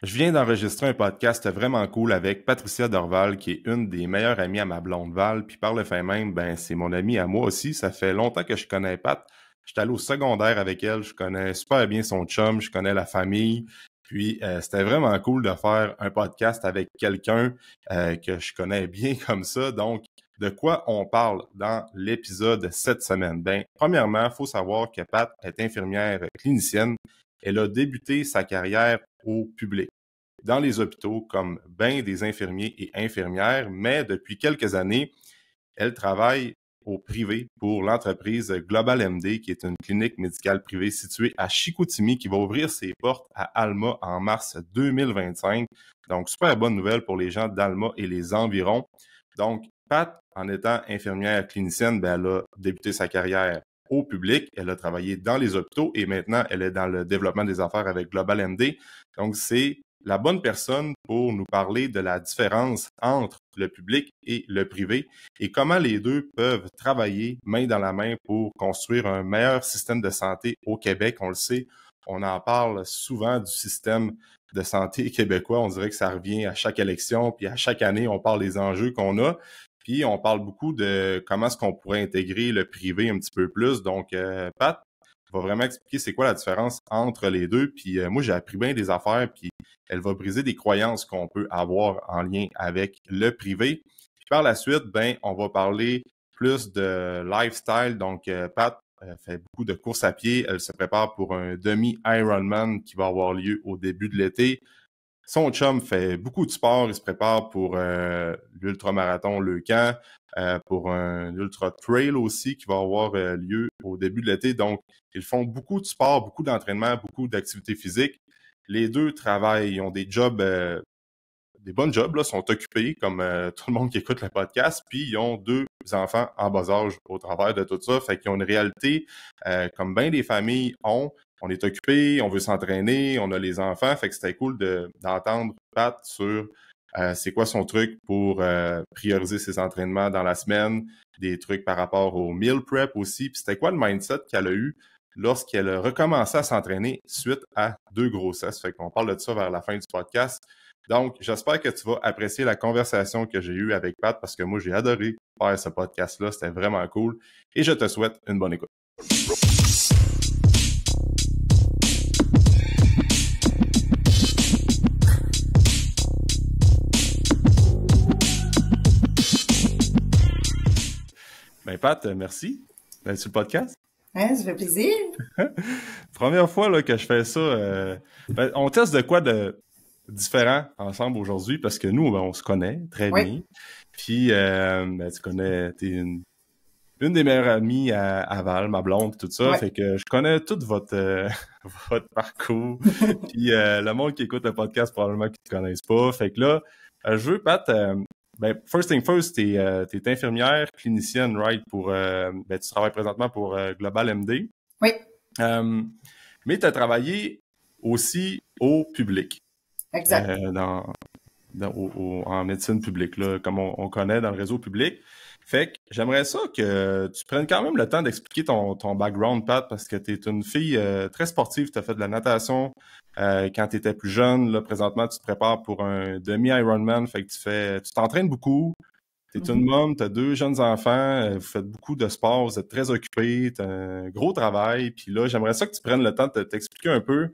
Je viens d'enregistrer un podcast vraiment cool avec Patricia Dorval, qui est une des meilleures amies à ma blonde Val. Puis par le fait même, c'est mon amie à moi aussi. Ça fait longtemps que je connais Pat. J'étais allé au secondaire avec elle. Je connais super bien son chum. Je connais la famille. Puis c'était vraiment cool de faire un podcast avec quelqu'un que je connais bien comme ça. Donc, de quoi on parle dans l'épisode cette semaine? Premièrement, il faut savoir que Pat est infirmière clinicienne. Elle a débuté sa carrière au public, dans les hôpitaux, comme bien des infirmiers et infirmières, mais depuis quelques années, elle travaille au privé pour l'entreprise Global MD, qui est une clinique médicale privée située à Chicoutimi, qui va ouvrir ses portes à Alma en mars 2025. Donc, super bonne nouvelle pour les gens d'Alma et les environs. Donc, Pat, en étant infirmière clinicienne, elle a débuté sa carrière au public. Elle a travaillé dans les hôpitaux et maintenant, elle est dans le développement des affaires avec Global MD. Donc, c'est la bonne personne pour nous parler de la différence entre le public et le privé et comment les deux peuvent travailler main dans la main pour construire un meilleur système de santé au Québec. On le sait, on en parle souvent du système de santé québécois. On dirait que ça revient à chaque élection, puis à chaque année, on parle des enjeux qu'on a. Puis on parle beaucoup de comment est-ce qu'on pourrait intégrer le privé un petit peu plus. Donc, Pat va vraiment expliquer c'est quoi la différence entre les deux. Puis moi, j'ai appris bien des affaires, puis elle va briser des croyances qu'on peut avoir en lien avec le privé. Puis par la suite, on va parler plus de lifestyle. Donc, Pat fait beaucoup de courses à pied. Elle se prépare pour un demi-Ironman qui va avoir lieu au début de l'été. Son chum fait beaucoup de sport. Il se prépare pour l'ultramarathon Leucan, pour un ultra trail aussi qui va avoir lieu au début de l'été. Donc, ils font beaucoup de sport, beaucoup d'entraînement, beaucoup d'activités physiques. Les deux travaillent, ils ont des jobs, des bonnes jobs, là, sont occupés comme tout le monde qui écoute le podcast. Puis, ils ont deux enfants en bas âge au travers de tout ça. Fait qu'ils ont une réalité comme bien des familles ont. On est occupé, on veut s'entraîner, on a les enfants. Fait que c'était cool d'entendre Pat sur c'est quoi son truc pour prioriser ses entraînements dans la semaine, des trucs par rapport au meal prep aussi. Puis c'était quoi le mindset qu'elle a eu lorsqu'elle a recommencé à s'entraîner suite à 2 grossesses. Fait qu'on parle de ça vers la fin du podcast. Donc, j'espère que tu vas apprécier la conversation que j'ai eue avec Pat parce que moi, j'ai adoré faire ce podcast-là. C'était vraiment cool. Et je te souhaite une bonne écoute. Pat, merci d'être sur le podcast. Ça fait plaisir. Première fois là, que je fais ça. On teste de quoi de différent ensemble aujourd'hui parce que nous, on se connaît très bien. Puis, tu connais, t'es une des meilleures amies à Val, ma blonde, tout ça. Fait que je connais tout votre parcours. Puis, le monde qui écoute le podcast, probablement qu'ils te connaissent pas. Fait que là, je veux, Pat... first thing first, t'es infirmière clinicienne, right? Tu travailles présentement pour Global MD. Oui. Mais tu as travaillé aussi au public. Exact. En médecine publique, là, comme on connaît dans le réseau public. Fait que j'aimerais ça que tu prennes quand même le temps d'expliquer ton background, Pat, parce que tu es une fille très sportive. Tu as fait de la natation quand tu étais plus jeune. Là, présentement, tu te prépares pour un demi-Ironman. Fait que tu t'entraînes beaucoup. Tu es une mom, tu as 2 jeunes enfants. Vous faites beaucoup de sport. Vous êtes très occupés. Tu as un gros travail. Puis là, j'aimerais ça que tu prennes le temps de t'expliquer un peu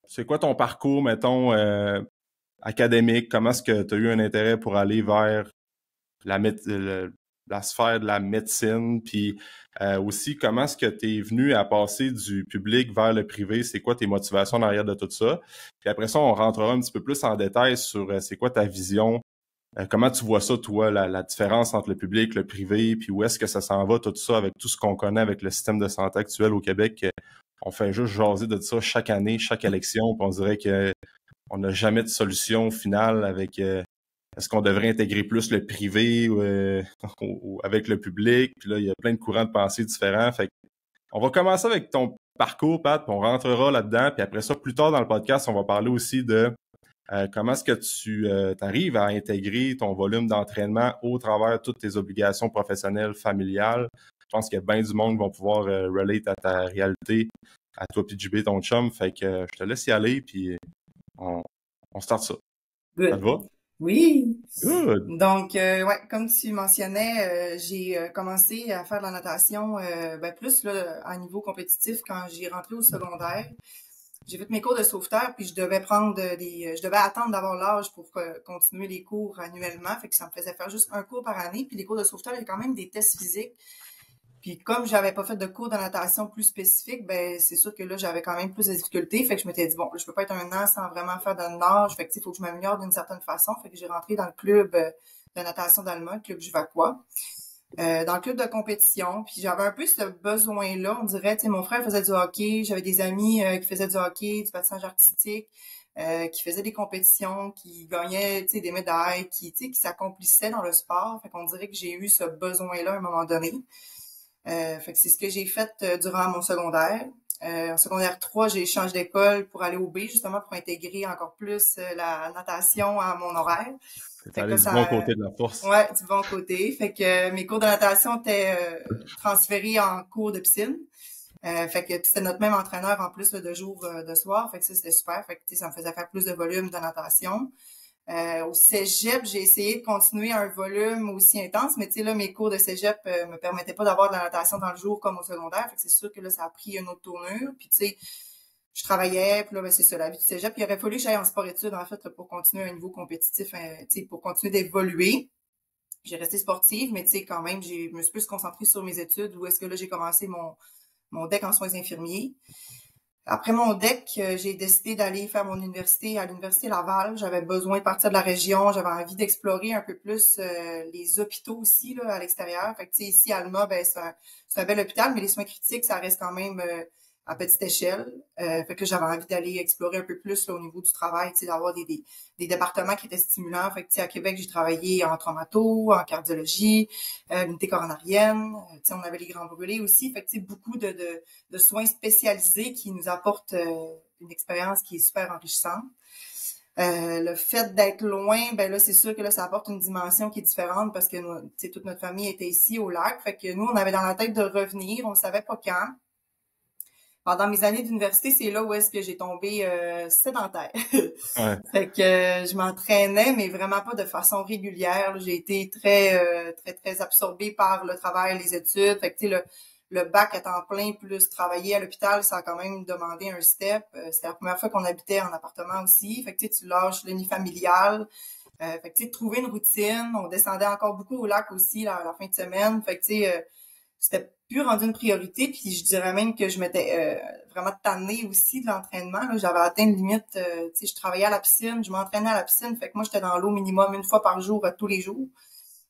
c'est quoi ton parcours, mettons, académique. Comment est-ce que tu as eu un intérêt pour aller vers la sphère de la médecine, puis aussi comment est-ce que tu es venu à passer du public vers le privé, c'est quoi tes motivations en arrière de tout ça. Puis après ça, on rentrera un petit peu plus en détail sur c'est quoi ta vision, comment tu vois ça, toi, la différence entre le public, le privé, puis où est-ce que ça s'en va, tout ça, avec tout ce qu'on connaît avec le système de santé actuel au Québec. On fait juste jaser de ça chaque année, chaque élection, puis on dirait qu'on n'a jamais de solution finale avec... Est-ce qu'on devrait intégrer plus le privé avec le public? Puis là, il y a plein de courants de pensée différents. Fait on va commencer avec ton parcours, Pat, puis on rentrera là-dedans. Puis après ça, plus tard dans le podcast, on va parler aussi de comment est-ce que tu arrives à intégrer ton volume d'entraînement au travers de toutes tes obligations professionnelles, familiales. Je pense qu'il y a bien du monde qui vont pouvoir relate à ta réalité, à toi puis JB, ton chum. Fait que je te laisse y aller, puis on start ça. Ça te Good. va? Oui. Good! Donc, ouais, comme tu mentionnais, j'ai commencé à faire de la natation plus là, à niveau compétitif quand j'ai rentré au secondaire. J'ai fait mes cours de sauveteur, puis je devais je devais attendre d'avoir l'âge pour continuer les cours annuellement. Fait que ça me faisait faire juste un cours par année. Puis les cours de sauveteur, il y a quand même des tests physiques. Puis comme j'avais pas fait de cours de natation plus spécifiques, ben c'est sûr que là j'avais quand même plus de difficultés. Fait que je m'étais dit bon, je peux pas être un an sans vraiment faire de nage. Fait que il faut que je m'améliore d'une certaine façon. Fait que j'ai rentré dans le club de natation d'Allemagne, club Juvacois, dans le club de compétition. Puis j'avais un peu ce besoin-là. On dirait, tu sais, mon frère faisait du hockey, j'avais des amis qui faisaient du hockey, du patinage artistique, qui faisaient des compétitions, qui gagnaient, tu sais, des médailles, tu sais, qui s'accomplissaient dans le sport. Fait qu'on dirait que j'ai eu ce besoin-là à un moment donné. Fait que c'est ce que j'ai fait durant mon secondaire. En secondaire 3, j'ai changé d'école pour aller au B, justement pour intégrer encore plus la natation à mon horaire. T'es Fait que allé là, du bon côté de la force. ouais, du bon côté. Fait que mes cours de natation étaient transférés en cours de piscine. Fait que c'était notre même entraîneur en plus là, de jour, de soir. Fait que ça, c'était super. Fait que ça me faisait faire plus de volume de natation. Au cégep, j'ai essayé de continuer à un volume aussi intense, mais tu sais, là, mes cours de cégep me permettaient pas d'avoir de la natation dans le jour comme au secondaire. Fait que c'est sûr que là, ça a pris une autre tournure. Puis tu sais, je travaillais, puis là, ben, c'est ça, la vie du cégep. Il aurait fallu que j'aille en sport-études, en fait, là, pour continuer à un niveau compétitif, tu sais, pour continuer d'évoluer. J'ai resté sportive, mais tu sais, quand même, je me suis plus concentrée sur mes études, où est-ce que là, j'ai commencé mon DEC en soins infirmiers. Après mon DEC, j'ai décidé d'aller faire mon université à l'Université Laval. J'avais besoin de partir de la région. J'avais envie d'explorer un peu plus les hôpitaux aussi là, à l'extérieur. Fait que, tu sais, ici, à Alma, ben, c'est un bel hôpital, mais les soins critiques, ça reste quand même à petite échelle. Fait que j'avais envie d'aller explorer un peu plus là, au niveau du travail, tu sais, d'avoir des départements qui étaient stimulants. Fait que, tu sais, à Québec, j'ai travaillé en traumato, en cardiologie, l'unité coronarienne. Tu sais, on avait les grands brûlés aussi. Fait que, tu sais, beaucoup de soins spécialisés qui nous apportent une expérience qui est super enrichissante. Le fait d'être loin, ben là, c'est sûr que là, ça apporte une dimension qui est différente parce que nous, tu sais, toute notre famille était ici au lac. Fait que nous, on avait dans la tête de revenir. On savait pas quand. Pendant mes années d'université, c'est là où est-ce que j'ai tombé sédentaire. Ouais. Fait que je m'entraînais, mais vraiment pas de façon régulière. J'ai été très absorbée par le travail, les études. Fait que tu sais, le bac à temps plein plus travailler à l'hôpital, ça a quand même demandé un step. C'était la première fois qu'on habitait en appartement aussi. Fait que tu lâches le nid familial. Fait que tu sais, trouver une routine. On descendait encore beaucoup au lac aussi là, à la fin de semaine. Fait que tu sais, c'était plus rendu une priorité, puis je dirais même que je m'étais vraiment tannée aussi de l'entraînement. Là. J'avais atteint une limite, tu sais, je travaillais à la piscine, je m'entraînais à la piscine, fait que moi, j'étais dans l'eau minimum une fois par jour, tous les jours.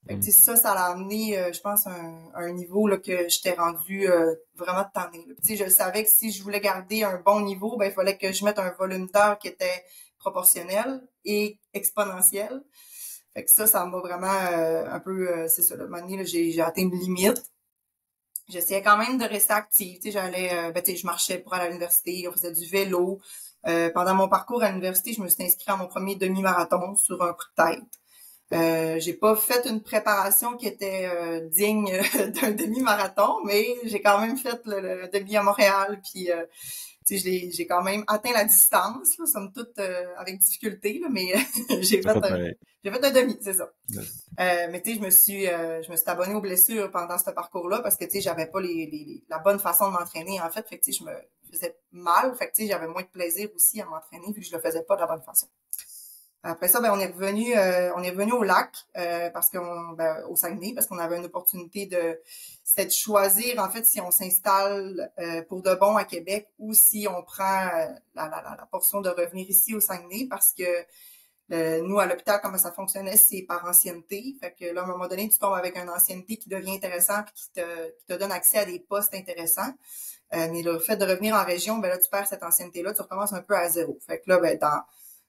Fait que, tu sais, ça l'a amené, je pense, à un niveau là, que j'étais rendue vraiment tannée. Tu sais, je savais que si je voulais garder un bon niveau, ben il fallait que je mette un volume d'heures qui était proportionnel et exponentiel. Fait que ça m'a vraiment un peu, c'est ça, là, à un moment donné, là, j'ai atteint une limite. J'essayais quand même de rester active. Tu sais, je marchais pour aller à l'université, on faisait du vélo. Pendant mon parcours à l'université, je me suis inscrite à mon premier demi-marathon sur un coup de tête. J'ai pas fait une préparation qui était digne d'un demi-marathon, mais j'ai quand même fait le demi à Montréal. Puis, tu sais, j'ai quand même atteint la distance, là, somme toute avec difficulté, là, mais j'ai fait un demi, c'est ça. Ouais. Mais tu sais, je me suis abonnée aux blessures pendant ce parcours-là parce que tu sais, j'avais pas la bonne façon de m'entraîner en fait. Fait que tu sais, je me faisais mal. Fait que tu sais, j'avais moins de plaisir aussi à m'entraîner vu que je le faisais pas de la bonne façon. Après ça, ben on est revenu au lac parce au Saguenay parce qu'on avait une opportunité c'était de choisir en fait si on s'installe pour de bon à Québec ou si on prend la portion de revenir ici au Saguenay parce que nous, à l'hôpital, comment ça fonctionnait, c'est par ancienneté. Fait que là, à un moment donné, tu tombes avec une ancienneté qui devient intéressante et qui te donne accès à des postes intéressants. Mais le fait de revenir en région, ben là, tu perds cette ancienneté-là, tu recommences un peu à zéro. Fait que là, ben,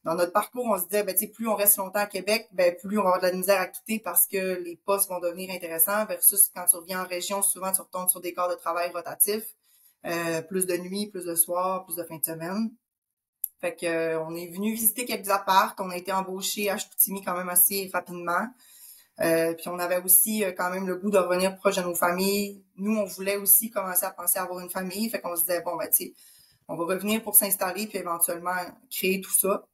dans notre parcours, on se disait, ben, tu sais, plus on reste longtemps à Québec, ben, plus on va avoir de la misère à quitter parce que les postes vont devenir intéressants versus quand tu reviens en région, souvent, tu retombes sur des corps de travail rotatifs, plus de nuit, plus de soir, plus de fin de semaine. Fait que on est venu visiter quelques apparts. On a été embauchés à Chicoutimi quand même assez rapidement. Puis on avait aussi quand même le goût de revenir proche de nos familles. Nous, on voulait aussi commencer à penser à avoir une famille. Fait qu'on se disait, bon, ben, tu sais, on va revenir pour s'installer puis éventuellement créer tout ça.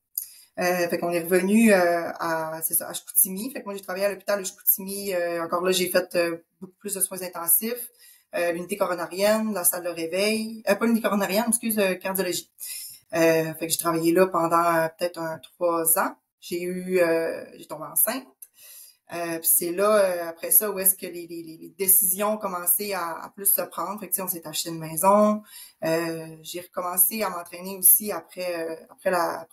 Fait qu'on est revenu à Chicoutimi. Fait que moi, j'ai travaillé à l'hôpital de Chicoutimi. Encore là, j'ai fait beaucoup plus de soins intensifs, l'unité coronarienne, la salle de réveil. Pas l'unité coronarienne, excuse, cardiologie. Fait que j'ai travaillé là pendant peut-être 3 ans. J'ai tombé enceinte. Puis c'est là, après ça, où est-ce que les décisions ont commencé à plus se prendre. Fait que, on s'est acheté une maison. J'ai recommencé à m'entraîner aussi après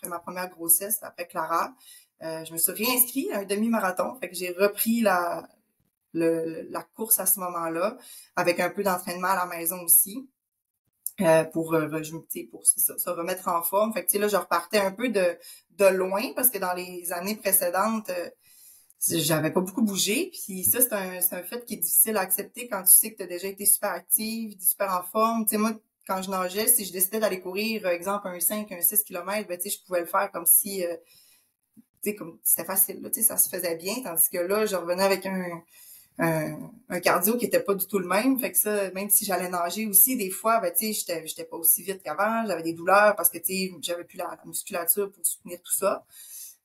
ma première grossesse, après Clara. Je me suis réinscrite à un demi-marathon. Fait que j'ai repris la course à ce moment-là, avec un peu d'entraînement à la maison aussi. Pour se remettre en forme. Fait que là, je repartais un peu de loin parce que dans les années précédentes, j'avais pas beaucoup bougé. Puis ça, c'est un fait qui est difficile à accepter quand tu sais que tu as déjà été super active, super en forme. Tu sais, moi, quand je nageais, si je décidais d'aller courir, exemple, un 5, un 6 km, ben, tu sais, je pouvais le faire comme si, tu sais, comme c'était facile, là, tu sais, ça se faisait bien. Tandis que là, je revenais avec un cardio qui était pas du tout le même. Fait que ça, même si j'allais nager aussi, des fois, ben, tu sais, j'étais pas aussi vite qu'avant. J'avais des douleurs parce que, tu sais, j'avais plus la musculature pour soutenir tout ça.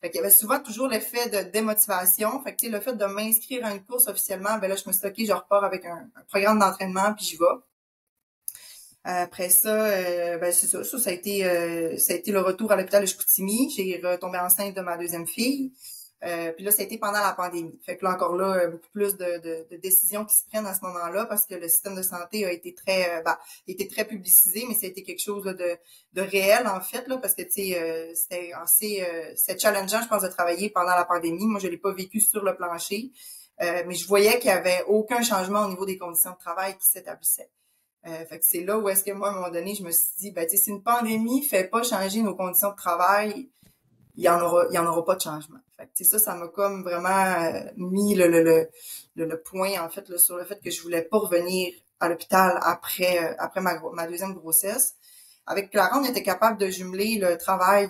Fait qu'il y avait souvent toujours l'effet de démotivation. Fait que, tu sais, le fait de m'inscrire à une course officiellement, ben là, je me suis dit, OK, je repars avec un programme d'entraînement, puis j'y vais. Après ça, ben c'est ça. Ça a été le retour à l'hôpital de Chicoutimi. J'ai retombé enceinte de ma deuxième fille. Puis là, ça a été pendant la pandémie. Fait que là, encore là, beaucoup plus de décisions qui se prennent à ce moment-là parce que le système de santé a été très publicisé, mais ça a été quelque chose là, de réel, en fait, là, parce que, tu sais, c'était challengeant, je pense, de travailler pendant la pandémie. Moi, je l'ai pas vécu sur le plancher, mais je voyais qu'il y avait aucun changement au niveau des conditions de travail qui s'établissaient. Fait que c'est là où est-ce que moi, à un moment donné, je me suis dit, ben, tu sais, si une pandémie fait pas changer nos conditions de travail, il y en aura pas de changement. Fait que, tu sais, ça m'a comme vraiment mis le point, en fait, là, sur le fait que je voulais pas revenir à l'hôpital après ma deuxième grossesse. Avec Clara, on était capable de jumeler le travail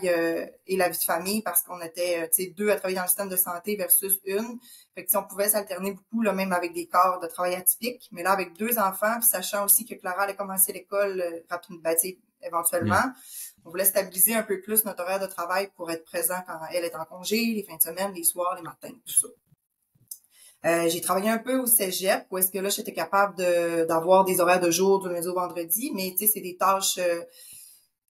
et la vie de famille parce qu'on était, tu sais, 2 à travailler dans le système de santé versus une. Fait que si on pouvait s'alterner beaucoup, là, même avec des corps de travail atypiques. Mais là, avec 2 enfants, puis sachant aussi que Clara allait commencer l'école rapidement, ben, tu sais, éventuellement, on voulait stabiliser un peu plus notre horaire de travail pour être présent quand elle est en congé, les fins de semaine, les soirs, les matins, tout ça. J'ai travaillé un peu au cégep, où est-ce que là, j'étais capable d'avoir des horaires de jour du lundi au vendredi, mais tu sais, c'est des tâches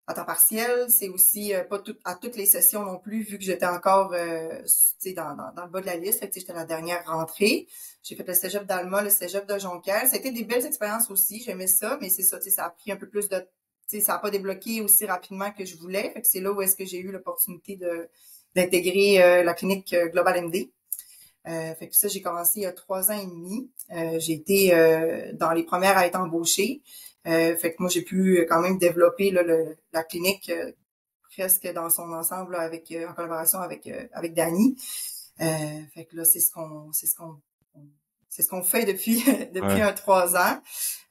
à temps partiel. C'est aussi pas à toutes les sessions non plus, vu que j'étais encore tu sais, dans le bas de la liste. Fait que, j'étais la dernière rentrée. J'ai fait le cégep d'Alma, le cégep de Jonquière. Ça a été des belles expériences aussi, j'aimais ça, mais c'est ça, tu sais, ça a pris un peu plus de... Tu sais, ça n'a pas débloqué aussi rapidement que je voulais. Fait que c'est là où est-ce que j'ai eu l'opportunité d'intégrer la clinique Global MD. Fait que ça, j'ai commencé il y a 3 ans et demi. J'ai été dans les premières à être embauchée. Fait que moi, j'ai pu quand même développer là, la clinique presque dans son ensemble là, en collaboration avec Dani. Fait que là, c'est ce qu'on fait depuis Ouais. 3 ans.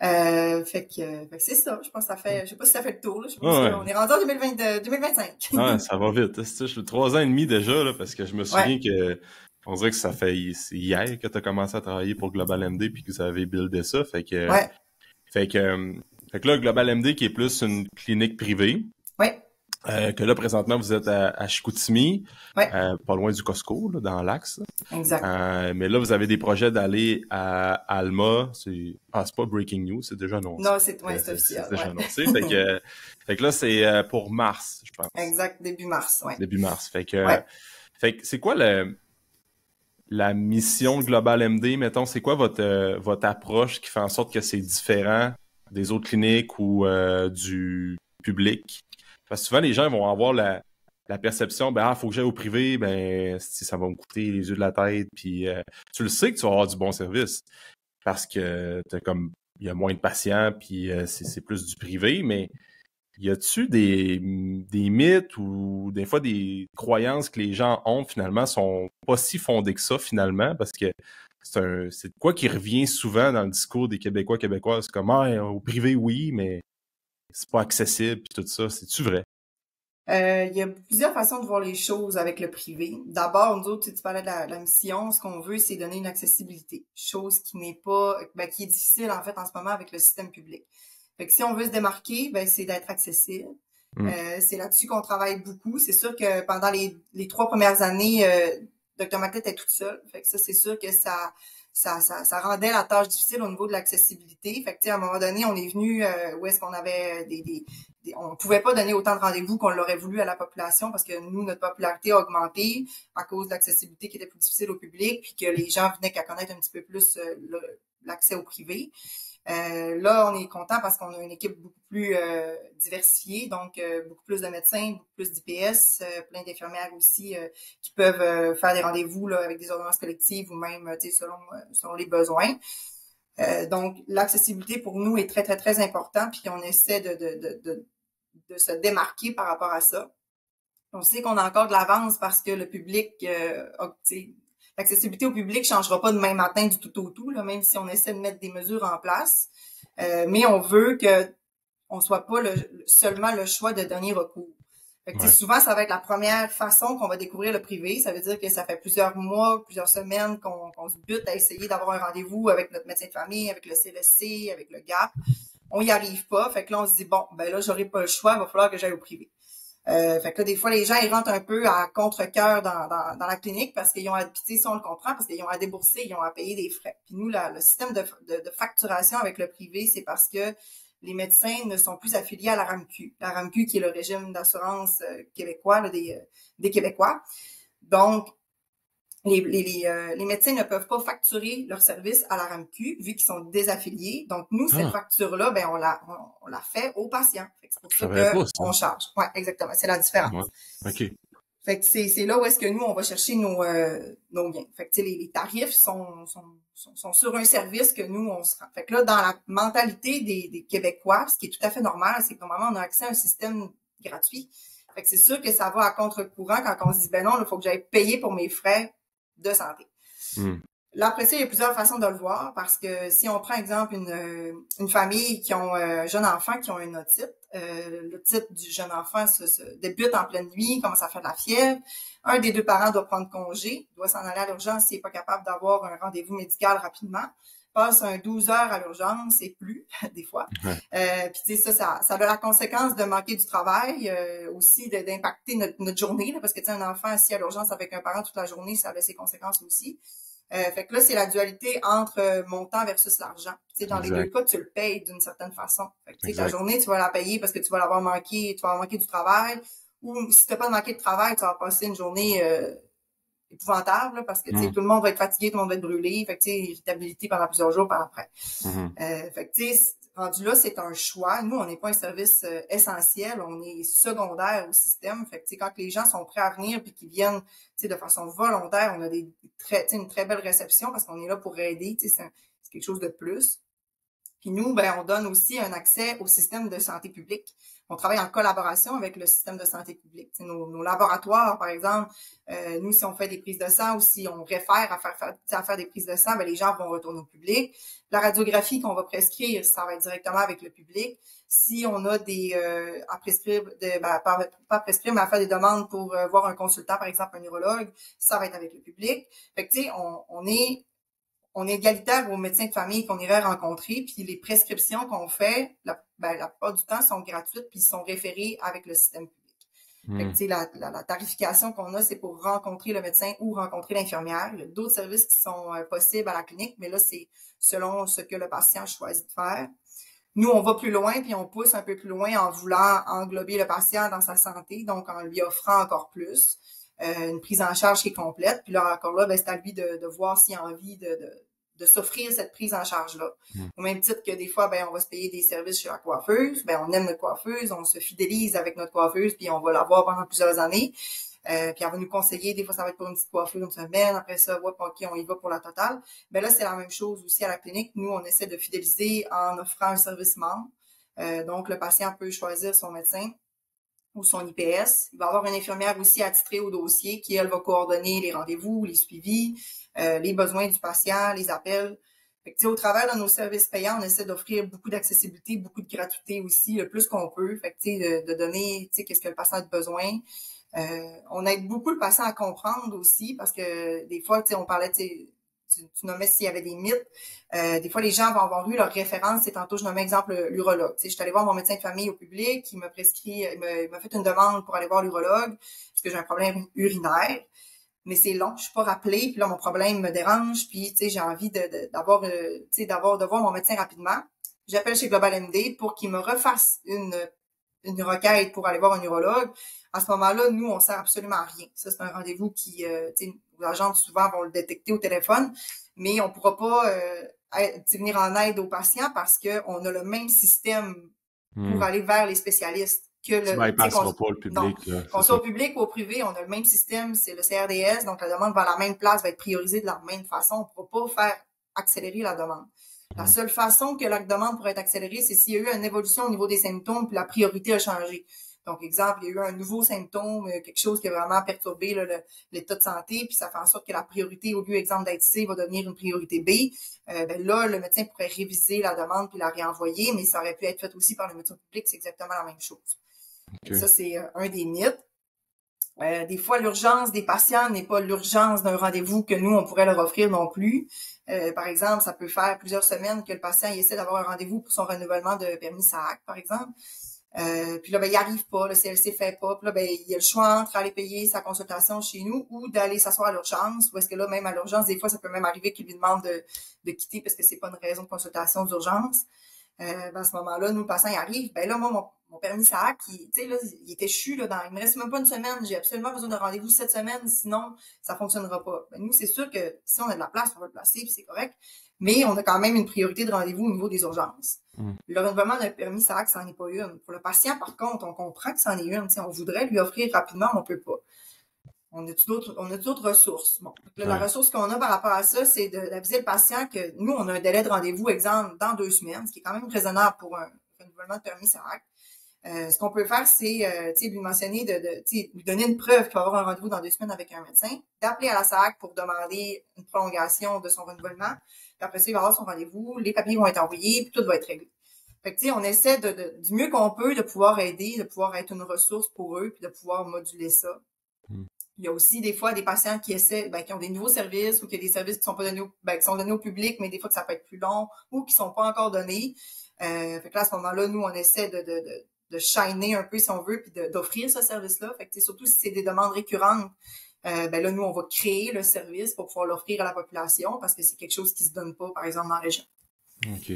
Fait que c'est ça. Je pense que ça fait, je sais pas si ça fait le tour, là. Je pense Ouais. qu'on est rendu en 2025. Ouais, ça va vite. Je suis 3 ans et demi déjà, là, parce que je me Ouais. souviens que on dirait que c'est hier que tu as commencé à travailler pour Global MD puis que vous avez buildé ça. Ouais. Fait que, euh, fait que là, Global MD qui est plus une clinique privée, Ouais. que là, présentement, vous êtes à Chicoutimi, Ouais. pas loin du Costco, là, dans l'axe. Exact. Mais là, vous avez des projets d'aller à Alma. C'est pas breaking news, c'est déjà annoncé. Non, c'est C'est officiel. déjà Ouais. annoncé. Fait que là, c'est pour mars, je pense. Exact. Début mars. Ouais. Début mars. Ouais. Fait que c'est quoi la mission de Global MD, mettons, c'est quoi votre approche qui fait en sorte que c'est différent des autres cliniques ou du public? Parce que souvent, les gens vont avoir la perception, ben, faut que j'aille au privé, ben, si ça va me coûter les yeux de la tête, puis tu le sais que tu vas avoir du bon service parce que il y a moins de patients, puis c'est plus du privé, mais y a-tu des mythes ou des fois des croyances que les gens ont finalement sont pas si fondées que ça finalement parce que c'est de quoi qui revient souvent dans le discours des Québécois québécoises comme au privé oui mais c'est pas accessible puis tout ça, c'est-tu vrai? Il y a plusieurs façons de voir les choses avec le privé. D'abord, nous autres, tu parlais de la mission. Ce qu'on veut, c'est donner une accessibilité. Chose qui n'est pas, qui est difficile, en fait, en ce moment avec le système public. Fait que si on veut se démarquer, ben, c'est d'être accessible. C'est là-dessus qu'on travaille beaucoup. C'est sûr que pendant les 3 premières années, Dr. McLeod était toute seule. Fait que ça, c'est sûr que ça rendait la tâche difficile au niveau de l'accessibilité. Fait que, à un moment donné, on est venu où est-ce qu'on avait on pouvait pas donner autant de rendez-vous qu'on l'aurait voulu à la population parce que nous, notre popularité a augmenté à cause de l'accessibilité qui était plus difficile au public, puis que les gens venaient qu'à connaître un petit peu plus l'accès au privé. Là, on est content parce qu'on a une équipe beaucoup plus diversifiée, donc beaucoup plus de médecins, beaucoup plus d'IPS, plein d'infirmières aussi qui peuvent faire des rendez-vous là, avec des ordonnances collectives ou même selon les besoins. Donc, l'accessibilité pour nous est très, très, très important, puis on essaie de se démarquer par rapport à ça. On sait qu'on a encore de l'avance parce que le public l'accessibilité au public changera pas demain matin du tout au tout, là, même si on essaie de mettre des mesures en place. Mais on veut que on soit pas seulement le choix de dernier recours. Fait que, souvent, ça va être la première façon qu'on va découvrir le privé. Ça veut dire que ça fait plusieurs mois, plusieurs semaines qu'on se bute à essayer d'avoir un rendez-vous avec notre médecin de famille, avec le CLSC, avec le GAP. On y arrive pas. Fait que là, on se dit, bon, ben là, j'aurai pas le choix, il va falloir que j'aille au privé. Fait que là, des fois, les gens, ils rentrent un peu à contre-cœur dans la clinique parce qu'ils ont à, puis ça, on le comprend, parce qu'ils ont à débourser, ils ont à payer des frais. Puis nous, le système de facturation avec le privé, c'est parce que les médecins ne sont plus affiliés à la RAMQ. La RAMQ, qui est le régime d'assurance québécois, là, des Québécois. Donc, les médecins ne peuvent pas facturer leur service à la RAMQ vu qu'ils sont désaffiliés. Donc, nous, cette facture-là, ben, on la fait aux patients. C'est pour ça qu'on charge. Ouais, exactement. C'est la différence. Ouais. OK. Fait que c'est là où est-ce que nous, on va chercher nos gains. Fait que, les tarifs sont sur un service que nous, on se rend. Fait que là, dans la mentalité des Québécois, ce qui est tout à fait normal, c'est que normalement, on a accès à un système gratuit. Fait que c'est sûr que ça va à contre-courant quand on se dit, ben non, il faut que j'aille payer pour mes frais de santé. Là, après ça, il y a plusieurs façons de le voir parce que si on prend, exemple, une famille qui ont un jeune enfant qui ont une otite, l'otite du jeune enfant se débute en pleine nuit, commence à faire de la fièvre. Un des deux parents doit prendre congé, doit s'en aller à l'urgence s'il n'est pas capable d'avoir un rendez-vous médical rapidement. Passe 12 heures à l'urgence et plus, des fois. Puis tu sais, ça a la conséquence de manquer du travail, aussi d'impacter notre journée, là, parce que tu sais, un enfant assis à l'urgence avec un parent toute la journée, ça a ses conséquences aussi. Fait que là, c'est la dualité entre mon temps versus l'argent. Tu sais, dans les deux cas, tu le payes d'une certaine façon. Fait que tu sais, ta journée, tu vas la payer parce que tu vas l'avoir manqué, tu vas avoir manqué du travail. Ou si tu n'as pas manqué de travail, tu vas passer une journée épouvantable là, parce que tu sais, tout le monde va être fatigué, tout le monde va être brûlé. Fait que tu sais, irritabilité pendant plusieurs jours par après. Fait que tu sais, rendu là, c'est un choix. Nous, on n'est pas un service essentiel, on est secondaire au système. Fait que tu sais, quand les gens sont prêts à venir puis qu'ils viennent, tu sais, de façon volontaire, on a une très belle réception parce qu'on est là pour aider. Tu sais, c'est quelque chose de plus. Puis nous, ben, on donne aussi un accès au système de santé publique. On travaille en collaboration avec le système de santé publique. Nos laboratoires, par exemple, nous, si on fait des prises de sang ou si on réfère à faire des prises de sang, ben, les gens vont retourner au public. La radiographie qu'on va prescrire, ça va être directement avec le public. Si on a des à prescrire, pas prescrire, mais à faire des demandes pour voir un consultant, par exemple un neurologue, ça va être avec le public. Fait que tu sais, on est égalitaire aux médecins de famille qu'on irait rencontrer, puis les prescriptions qu'on fait, la plupart du temps, sont gratuites, puis sont référées avec le système public. Fait que, tu sais, la tarification qu'on a, c'est pour rencontrer le médecin ou rencontrer l'infirmière. Il y a d'autres services qui sont possibles à la clinique, mais là, c'est selon ce que le patient choisit de faire. Nous, on va plus loin, puis on pousse un peu plus loin en voulant englober le patient dans sa santé, donc en lui offrant encore plus. Une prise en charge qui est complète. Puis là, encore là, ben, c'est à lui de voir s'il a envie de s'offrir cette prise en charge-là. Au même titre que des fois, ben, on va se payer des services chez la coiffeuse. Ben, on aime notre coiffeuse, on se fidélise avec notre coiffeuse, puis on va la voir pendant plusieurs années. Puis elle va nous conseiller, des fois, ça va être pour une petite coiffure une semaine. Après ça, ouais, OK, on y va pour la totale. Ben là, c'est la même chose aussi à la clinique. Nous, on essaie de fidéliser en offrant un service membre. Donc, le patient peut choisir son médecin ou son IPS. Il va avoir une infirmière aussi attitrée au dossier qui, elle, va coordonner les rendez-vous, les suivis, les besoins du patient, les appels. Fait que, au travers de nos services payants, on essaie d'offrir beaucoup d'accessibilité, beaucoup de gratuité aussi, le plus qu'on peut. Fait que, de donner qu'est-ce que le patient a besoin. On aide beaucoup le patient à comprendre aussi parce que des fois, on parlait tu nommais s'il y avait des mythes. Des fois, les gens vont avoir eu leur référence. C'est tantôt, je nommais exemple l'urologue. Tu sais, je suis allée voir mon médecin de famille au public, il m'a prescrit, il m'a fait une demande pour aller voir l'urologue parce que j'ai un problème urinaire. Mais c'est long, je suis pas rappelée, puis là mon problème me dérange, puis tu sais j'ai envie d'avoir de voir mon médecin rapidement. J'appelle chez Global MD pour qu'il me refasse une requête pour aller voir un urologue. À ce moment-là, nous on sert absolument à rien. Ça c'est un rendez-vous qui tu sais les agents souvent vont le détecter au téléphone, mais on pourra pas venir en aide aux patients parce que on a le même système pour aller vers les spécialistes. Que tu bypasseras pas le public. Non, qu'on soit au public ou au privé, on a le même système, c'est le CRDS, donc la demande va à la même place, va être priorisée de la même façon. On ne pourra pas faire accélérer la demande. La seule façon que la demande pourrait être accélérée, c'est s'il y a eu une évolution au niveau des symptômes, puis la priorité a changé. Donc, exemple, il y a eu un nouveau symptôme, quelque chose qui a vraiment perturbé l'état de santé, puis ça fait en sorte que la priorité, au lieu, exemple, d'être C, va devenir une priorité B. Là, le médecin pourrait réviser la demande puis la réenvoyer, mais ça aurait pu être fait aussi par le médecin public, c'est exactement la même chose. Okay. Ça, c'est un des mythes. Des fois, l'urgence des patients n'est pas l'urgence d'un rendez-vous que nous, on pourrait leur offrir non plus. Par exemple, ça peut faire plusieurs semaines que le patient il essaie d'avoir un rendez-vous pour son renouvellement de permis SAAC, par exemple. Puis là, il arrive pas, le CLC fait pas. Puis là, il a le choix entre aller payer sa consultation chez nous ou d'aller s'asseoir à l'urgence. Ou est-ce que là, même à l'urgence, des fois, ça peut même arriver qu'il lui demande de quitter parce que c'est pas une raison de consultation d'urgence. À ce moment-là, nous, le patient, il arrive. Là, moi, mon permis SAAC, il était chu, il me reste même pas une semaine. J'ai absolument besoin d'un rendez-vous cette semaine, sinon, ça fonctionnera pas. Nous, c'est sûr que si on a de la place, on va le placer, puis c'est correct. Mais on a quand même une priorité de rendez-vous au niveau des urgences. Le renouvellement d'un permis SAAC, ça n'en est pas une. Pour le patient, par contre, on comprend que ça en est une. On voudrait lui offrir rapidement, mais on peut pas. On a d'autres ressources. Bon, là, la ressource qu'on a par rapport à ça, c'est d'aviser le patient que nous, on a un délai de rendez-vous, exemple, dans 2 semaines, ce qui est quand même raisonnable pour un renouvellement de permis SAAC. Ce qu'on peut faire, c'est lui mentionner lui donner une preuve qu'il va avoir un rendez-vous dans 2 semaines avec un médecin, d'appeler à la SAAC pour demander une prolongation de son renouvellement. Puis après ça, il va avoir son rendez-vous, les papiers vont être envoyés, puis tout va être réglé. Fait que on essaie du mieux qu'on peut de pouvoir aider, de pouvoir être une ressource pour eux, puis de pouvoir moduler ça. Il y a aussi des fois des patients qui essaient, qui ont des nouveaux services ou qui ont des services qui sont pas donnés qui sont donnés au public, mais des fois que ça peut être plus long ou qui sont pas encore donnés. Fait que là, à ce moment-là, nous, on essaie de shiner un peu, si on veut, puis d'offrir ce service-là. Fait que surtout si c'est des demandes récurrentes, là, nous, on va créer le service pour pouvoir l'offrir à la population parce que c'est quelque chose qui se donne pas, par exemple, dans la région. OK.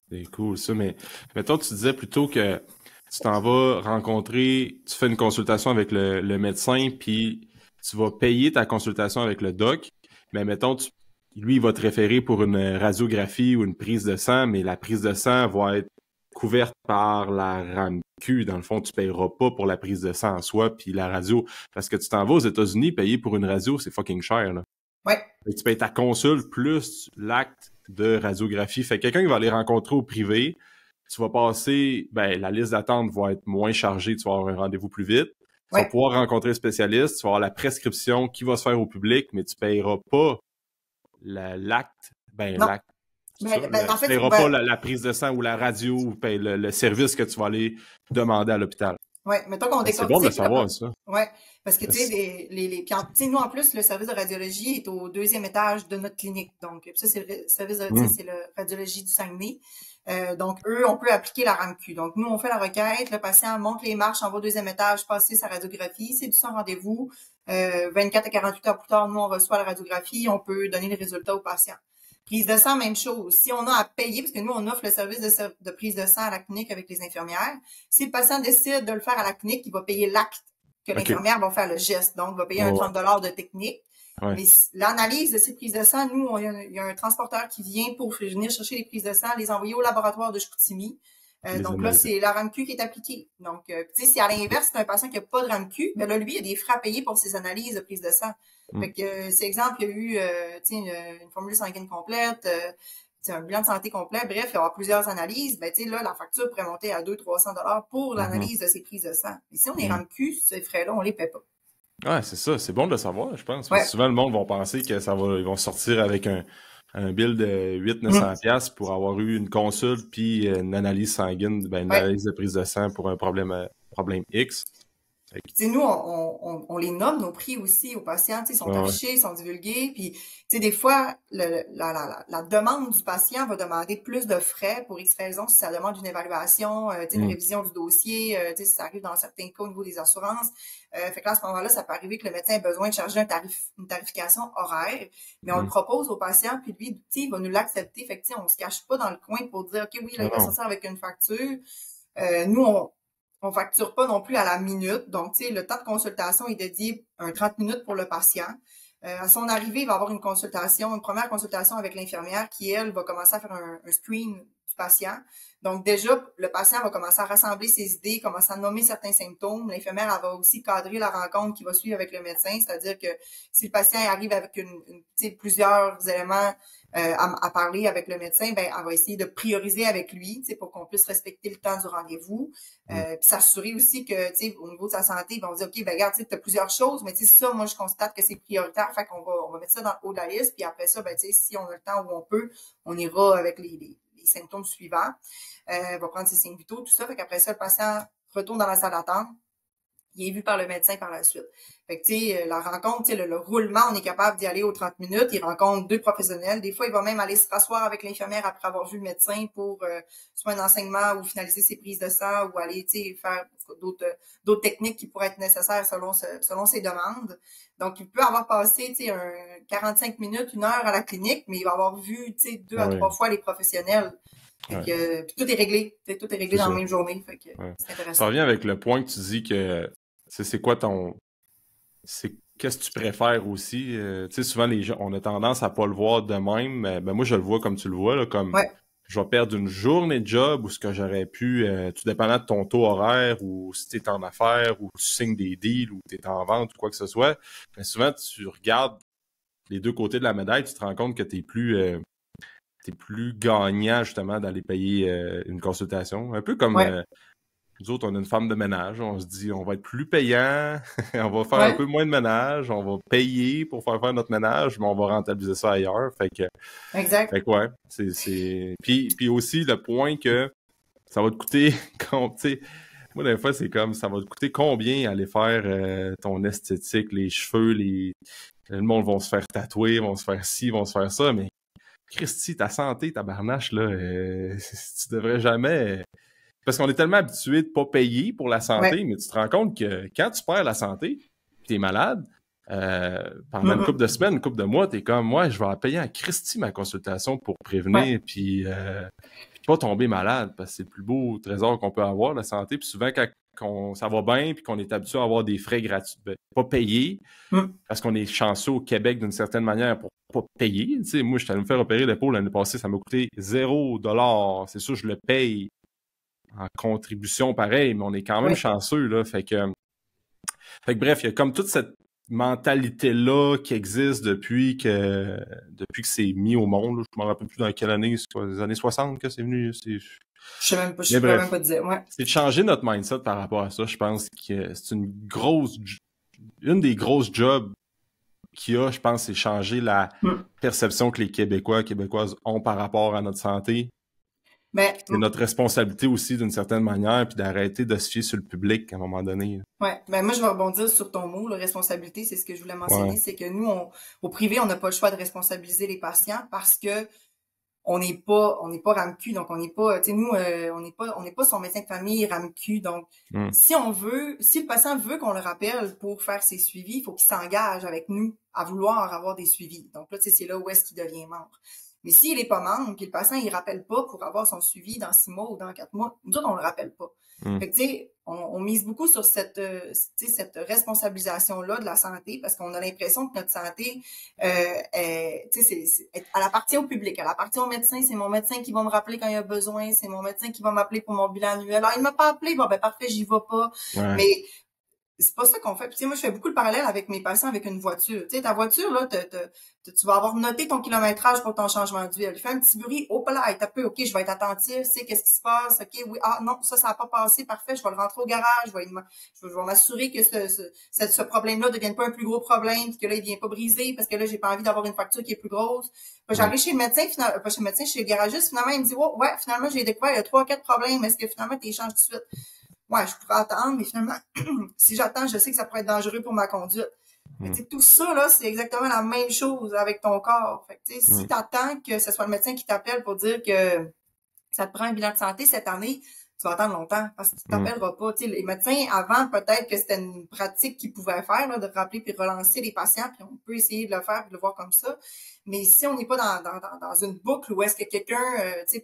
C'est cool, ça. Mais mettons, tu disais plutôt que tu t'en vas rencontrer, tu fais une consultation avec le médecin, puis tu vas payer ta consultation avec le doc, mais mettons, lui, il va te référer pour une radiographie ou une prise de sang, mais la prise de sang va être couverte par la RAMQ. Dans le fond, tu payeras pas pour la prise de sang en soi, puis la radio. Parce que tu t'en vas aux États-Unis, payer pour une radio, c'est fucking cher, là. Ouais. Et tu payes ta consulte plus l'acte de radiographie. Fait que quelqu'un qui va aller rencontrer au privé, tu vas passer, la liste d'attente va être moins chargée, tu vas avoir un rendez-vous plus vite. Tu vas pouvoir rencontrer le spécialiste, tu vas avoir la prescription qui va se faire au public, mais tu payeras pas l'acte. L'acte. En fait, tu payeras pas la prise de sang ou la radio ou le service que tu vas aller demander à l'hôpital. Oui, mettons qu'on décortique. C'est bon de savoir ça. Oui, parce que tu sais, nous en plus, le service de radiologie est au 2e étage de notre clinique. Donc, ça, c'est le service de c'est la radiologie du Saguenay. Donc, eux, on peut appliquer la RAMQ. Donc, nous, on fait la requête, le patient monte les marches, en va au 2e étage, passer sa radiographie, c'est du son rendez-vous. 24 à 48 heures plus tard, nous, on reçoit la radiographie, on peut donner les résultats au patient. Prise de sang, même chose. Si on a à payer, parce que nous, on offre le service de prise de sang à la clinique avec les infirmières, si le patient décide de le faire à la clinique, il va payer l'acte que l'infirmière va faire le geste. Donc, il va payer un 30 $ de technique. Ouais. Mais l'analyse de ces prises de sang, nous, il y a un transporteur qui vient pour venir chercher les prises de sang, les envoyer au laboratoire de Chicoutimi. Donc là, c'est la RAMQ qui est appliquée. Donc, tu sais, si à l'inverse, c'est un patient qui n'a pas de RAMQ, là, lui, il a des frais à payer pour ses analyses de prise de sang. Fait que, c'est exemple, il y a eu, une formule sanguine complète, un bilan de santé complet. Bref, il y aura plusieurs analyses. Là, la facture pourrait monter à 200-300 $ pour l'analyse de ces prises de sang. Mais si on est RAMQ, ces frais-là, on les paie pas. Ouais, c'est ça. C'est bon de le savoir, je pense. Ouais. Souvent, le monde va penser que ils vont sortir avec un bill de 800-900$ pour avoir eu une consulte puis une analyse sanguine, une analyse de prise de sang pour un problème X. Puis, nous, on les nomme, nos prix aussi aux patients, ils sont affichés, ils sont divulgués. Puis, des fois, la demande du patient va demander plus de frais pour X raisons, si ça demande une évaluation, une révision du dossier, si ça arrive dans certains cas au niveau des assurances. Fait que là, à ce moment-là, ça peut arriver que le médecin ait besoin de charger une tarification horaire, mais on le propose au patient, puis lui, il va nous l'accepter. Fait que, on se cache pas dans le coin pour dire, OK, oui, là, il va sortir avec une facture. Nous, on facture pas non plus à la minute. Donc, le temps de consultation est dédié à 30 minutes pour le patient. À son arrivée, il va avoir une première consultation avec l'infirmière qui, elle, va commencer à faire un screen du patient. Donc, déjà, le patient va commencer à rassembler ses idées, commencer à nommer certains symptômes. L'infirmière, elle va aussi cadrer la rencontre qui va suivre avec le médecin, c'est-à-dire que si le patient arrive avec plusieurs éléments à parler avec le médecin, ben, elle va essayer de prioriser avec lui, pour qu'on puisse respecter le temps du rendez-vous. Puis s'assurer aussi que, au niveau de sa santé, ils vont dire, OK, ben, regarde, tu as plusieurs choses, mais ça, moi, je constate que c'est prioritaire, fait qu'on va mettre ça dans le haut de la liste, puis après ça, ben, si on a le temps ou on peut, on ira avec les symptômes suivants. Va prendre ses signes vitaux, tout ça. Fait qu'après ça, le patient retourne dans la salle d'attente. Il est vu par le médecin par la suite. Fait que, la rencontre, le roulement, on est capable d'y aller aux 30 minutes. Il rencontre 2 professionnels. Des fois, il va même aller se rasseoir avec l'infirmière après avoir vu le médecin pour soit un enseignement ou finaliser ses prises de sang ou aller, faire d'autres techniques qui pourraient être nécessaires selon ses demandes. Donc, il peut avoir passé, 45 minutes, 1 heure à la clinique, mais il va avoir vu, 2 à 3 fois les professionnels. Fait que, puis tout est réglé. Tout est réglé dans la même journée. Fait que c'est intéressant. Ça revient avec le point que tu dis que c'est quoi qu'est-ce que tu préfères aussi? Souvent les gens, on a tendance à pas le voir de même, mais moi je le vois comme tu le vois, là, comme je vais perdre une journée de job ou ce que j'aurais pu, tout dépendant de ton taux horaire ou si tu es en affaires ou tu signes des deals ou tu es en vente ou quoi que ce soit. Mais souvent, tu regardes les 2 côtés de la médaille, tu te rends compte que t'es plus gagnant justement d'aller payer une consultation. Un peu comme nous autres, on a une femme de ménage, on se dit on va être plus payant, on va faire un peu moins de ménage, on va payer pour faire notre ménage, mais on va rentabiliser ça ailleurs. Fait que Puis aussi le point que ça va te coûter moi des fois c'est comme ça va te coûter combien aller faire ton esthétique, les cheveux, le monde vont se faire tatouer, vont se faire ci, vont se faire ça, mais Christy, ta santé, ta barnache, là, tu devrais jamais. Parce qu'on est tellement habitué de pas payer pour la santé, mais tu te rends compte que quand tu perds la santé, tu es malade, pendant une couple de semaines, une couple de mois, t'es comme, moi, je vais payer à Christy ma consultation pour prévenir, puis pas tomber malade, parce que c'est le plus beau trésor qu'on peut avoir, la santé. Puis souvent, quand ça va bien, puis qu'on est habitué à avoir des frais gratuits, pas payés, parce qu'on est chanceux au Québec d'une certaine manière pour pas payer. Moi, je suis allé me faire opérer l'épaule l'année passée, ça m'a coûté $0. C'est sûr, je le paye en contribution pareil, mais on est quand même chanceux, là. Fait que bref, il y a comme toute cette mentalité-là qui existe depuis que c'est mis au monde. Là. Je me rappelle plus dans quelle année, c'est quoi, les années 60 que c'est venu. Je sais même pas, je peux même pas te dire. C'est de changer notre mindset par rapport à ça. Je pense que c'est une des grosses jobs qu'il y a, je pense, c'est changer la perception que les Québécoises ont par rapport à notre santé. C'est notre responsabilité aussi d'une certaine manière, puis d'arrêter de se fier sur le public à un moment donné. Moi je vais rebondir sur ton mot, la responsabilité, c'est ce que je voulais mentionner, c'est que nous, au privé, on n'a pas le choix de responsabiliser les patients parce que on n'est pas RAMQ, donc on n'est pas, on n'est pas son médecin de famille RAMQ, donc si le patient veut qu'on le rappelle pour faire ses suivis, il faut qu'il s'engage avec nous à vouloir avoir des suivis. Donc là, c'est là où est-ce qu'il devient membre. Mais s'il est pas membre, puis le patient, il rappelle pas pour avoir son suivi dans 6 mois ou dans 4 mois, nous autres, on le rappelle pas. Fait que, on mise beaucoup sur cette responsabilisation-là de la santé parce qu'on a l'impression que notre santé, elle appartient au public, elle appartient au médecin. C'est mon médecin qui va me rappeler quand il a besoin, c'est mon médecin qui va m'appeler pour mon bilan annuel. Alors, il m'a pas appelé, bon, ben, parfait, j'y vais pas. Mais, c'est pas ça qu'on fait. Puis, moi, je fais beaucoup le parallèle avec mes patients avec une voiture. Tu sais, ta voiture, là, tu vas avoir noté ton kilométrage pour ton changement d'huile. Fais un petit bruit, oh là, t'as peu, OK, je vais être attentif, c'est qu'est-ce qui se passe, OK, oui, non, ça n'a pas passé, parfait, je vais le rentrer au garage, je vais m'assurer que ce problème-là ne devienne pas un plus gros problème, puis que là, il vient pas briser, parce que là, j'ai pas envie d'avoir une facture qui est plus grosse. Puis, j'arrive chez le médecin, chez le garagiste, finalement, il me dit, ouais, finalement, j'ai découvert, il y a 3-4 problèmes, est-ce que finalement, tu échanges tout de suite? ouais, je pourrais attendre, mais finalement, si j'attends, je sais que ça pourrait être dangereux pour ma conduite. Tout ça, là, c'est exactement la même chose avec ton corps. Fait que, si t'attends que ce soit le médecin qui t'appelle pour dire que ça te prend un bilan de santé cette année, tu vas attendre longtemps parce que tu t'appelleras pas. Tu sais, les médecins, avant, peut-être que c'était une pratique qu'ils pouvaient faire, là, de rappeler puis relancer les patients, puis on peut essayer de le faire et de le voir comme ça. Mais si on n'est pas dans une boucle où est-ce que quelqu'un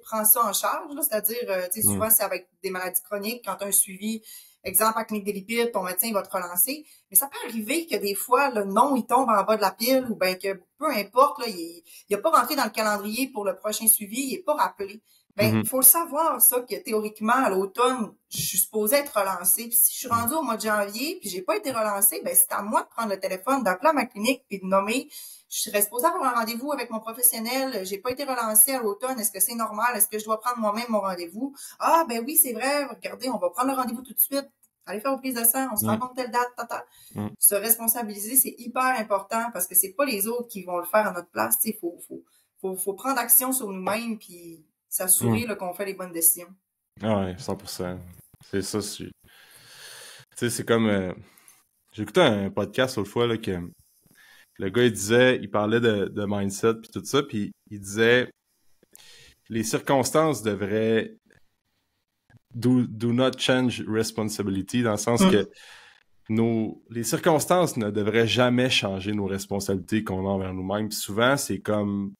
prend ça en charge, là, c'est-à-dire, souvent, c'est avec des maladies chroniques, quand tu as un suivi, exemple, à la clinique des lipides, ton médecin il va te relancer. Mais ça peut arriver que des fois, le nom, il tombe en bas de la pile, ou bien que peu importe, là, il n'a pas rentré dans le calendrier pour le prochain suivi, il n'est pas rappelé. Ben, il faut le savoir, ça, que théoriquement, à l'automne, je suis supposée être relancée. Puis si je suis rendue au mois de janvier, puis j'ai pas été relancée, ben c'est à moi de prendre le téléphone, d'appeler à ma clinique, puis de nommer. Je serais supposée avoir un rendez-vous avec mon professionnel. J'ai pas été relancée à l'automne. Est-ce que c'est normal? Est-ce que je dois prendre moi-même mon rendez-vous? Ah, ben oui, c'est vrai. Regardez, on va prendre le rendez-vous tout de suite. Allez faire vos prises de sang. On se rencontre telle date, tata. Se responsabiliser, c'est hyper important parce que c'est pas les autres qui vont le faire à notre place. Il faut prendre action sur nous-mêmes, puis s'assurer qu'on fait les bonnes décisions. Ah ouais, 100%. C'est ça. Tu sais, c'est comme... J'ai écouté un podcast l'autre fois là, que le gars, il parlait de mindset puis tout ça, puis il disait les circonstances devraient do not change responsibility, dans le sens que les circonstances ne devraient jamais changer nos responsabilités qu'on a envers nous-mêmes. Puis souvent, c'est comme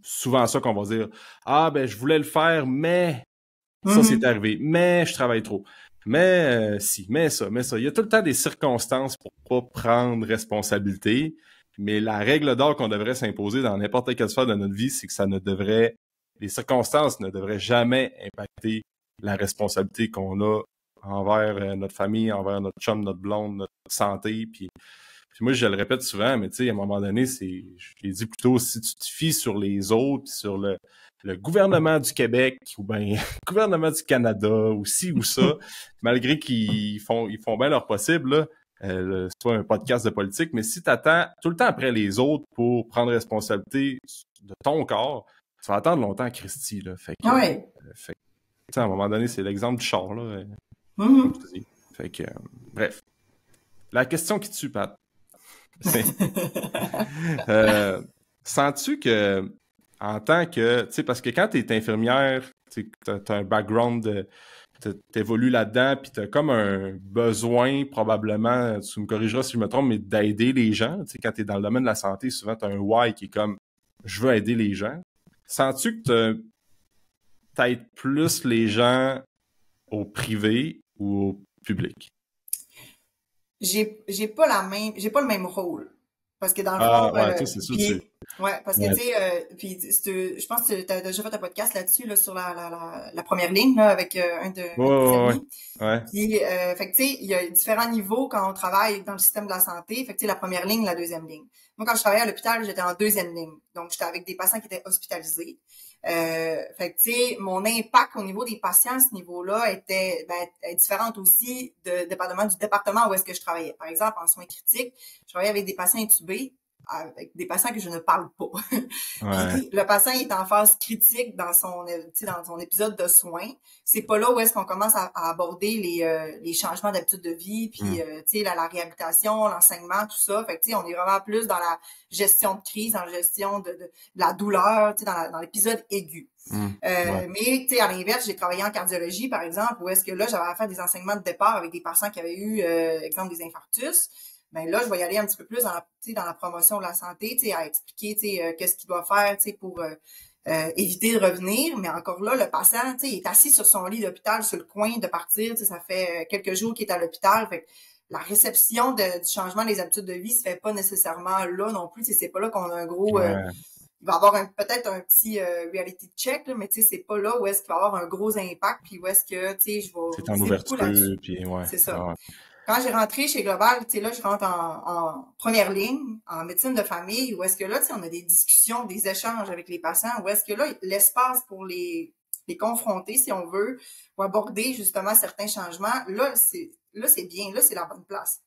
souvent ça qu'on va dire ah ben je voulais le faire mais ça c'est arrivé, mais je travaille trop, mais mais ça il y a tout le temps des circonstances pour pas prendre responsabilité, mais la règle d'or qu'on devrait s'imposer dans n'importe quelle sphère de notre vie, c'est que les circonstances ne devraient jamais impacter la responsabilité qu'on a envers notre famille, envers notre chum, notre blonde, notre santé, puis moi, je le répète souvent, mais tu sais, à un moment donné, je l'ai dit plutôt, si tu te fies sur les autres, sur le gouvernement du Québec, ou bien le gouvernement du Canada, ou ci ou ça, malgré qu'ils font bien leur possible, là, c'est pas un podcast de politique, mais si tu attends tout le temps après les autres pour prendre responsabilité de ton corps, tu vas attendre longtemps, Christy, là. Fait que, à un moment donné, c'est l'exemple du char, là. Comme tu dis. Fait que, bref. La question qui tue, Pat. Sens-tu que, en tant que, tu sais, parce que quand tu es infirmière, tu as un background, t'évolues là-dedans, puis tu as comme un besoin, probablement, tu me corrigeras si je me trompe, mais d'aider les gens. Tu sais, quand tu es dans le domaine de la santé, souvent tu as un why qui est comme je veux aider les gens. Sens-tu que t'aides plus les gens au privé ou au public? J'ai pas le même rôle. Parce que dans le fond, c'est sûr, parce que tu sais, je pense que tu as déjà fait un podcast là-dessus, là, sur la première ligne, là, avec un de tes amis. Puis, fait que tu sais, il y a différents niveaux quand on travaille dans le système de la santé. Fait que tu sais, la première ligne, la deuxième ligne. Moi, quand je travaillais à l'hôpital, j'étais en deuxième ligne. Donc, j'étais avec des patients qui étaient hospitalisés. Fait que tu sais, mon impact au niveau des patients à ce niveau-là était différente aussi dépendamment du département où est-ce que je travaillais. Par exemple, en soins critiques, je travaillais avec des patients intubés, avec des patients que je ne parle pas. Puis, le patient est en phase critique dans son épisode de soins. C'est pas là où est-ce qu'on commence à aborder les changements d'habitude de vie, puis tu sais, la réhabilitation, l'enseignement, tout ça. Fait que tu sais, on est vraiment plus dans la gestion de crise, dans la gestion de la douleur, tu sais, dans l'épisode aigu. Mais tu sais, à l'inverse, j'ai travaillé en cardiologie, par exemple, où est-ce que là, j'avais à faire des enseignements de départ avec des patients qui avaient eu, exemple, des infarctus. Ben là, je vais y aller un petit peu plus dans la promotion de la santé, tu sais, à expliquer, qu'est-ce qu'il doit faire, tu sais, pour éviter de revenir. Mais encore là, le patient, tu sais, il est assis sur son lit d'hôpital, sur le coin de partir, tu sais, ça fait quelques jours qu'il est à l'hôpital. Fait que la réception du changement des habitudes de vie se fait pas nécessairement là non plus. Tu sais, c'est pas là qu'on a un gros... il va y avoir peut-être un petit reality check, là, mais tu sais, c'est pas là où est-ce qu'il va y avoir un gros impact, puis où est-ce que, tu sais, je vais... C'est en ouverture, puis c'est ça. Quand j'ai rentré chez Global, tu sais, là, je rentre en première ligne, en médecine de famille, où est-ce que là, tu sais, on a des discussions, des échanges avec les patients, où est-ce que là, l'espace pour les confronter, si on veut, ou aborder justement certains changements, là, c'est bien, là, c'est la bonne place.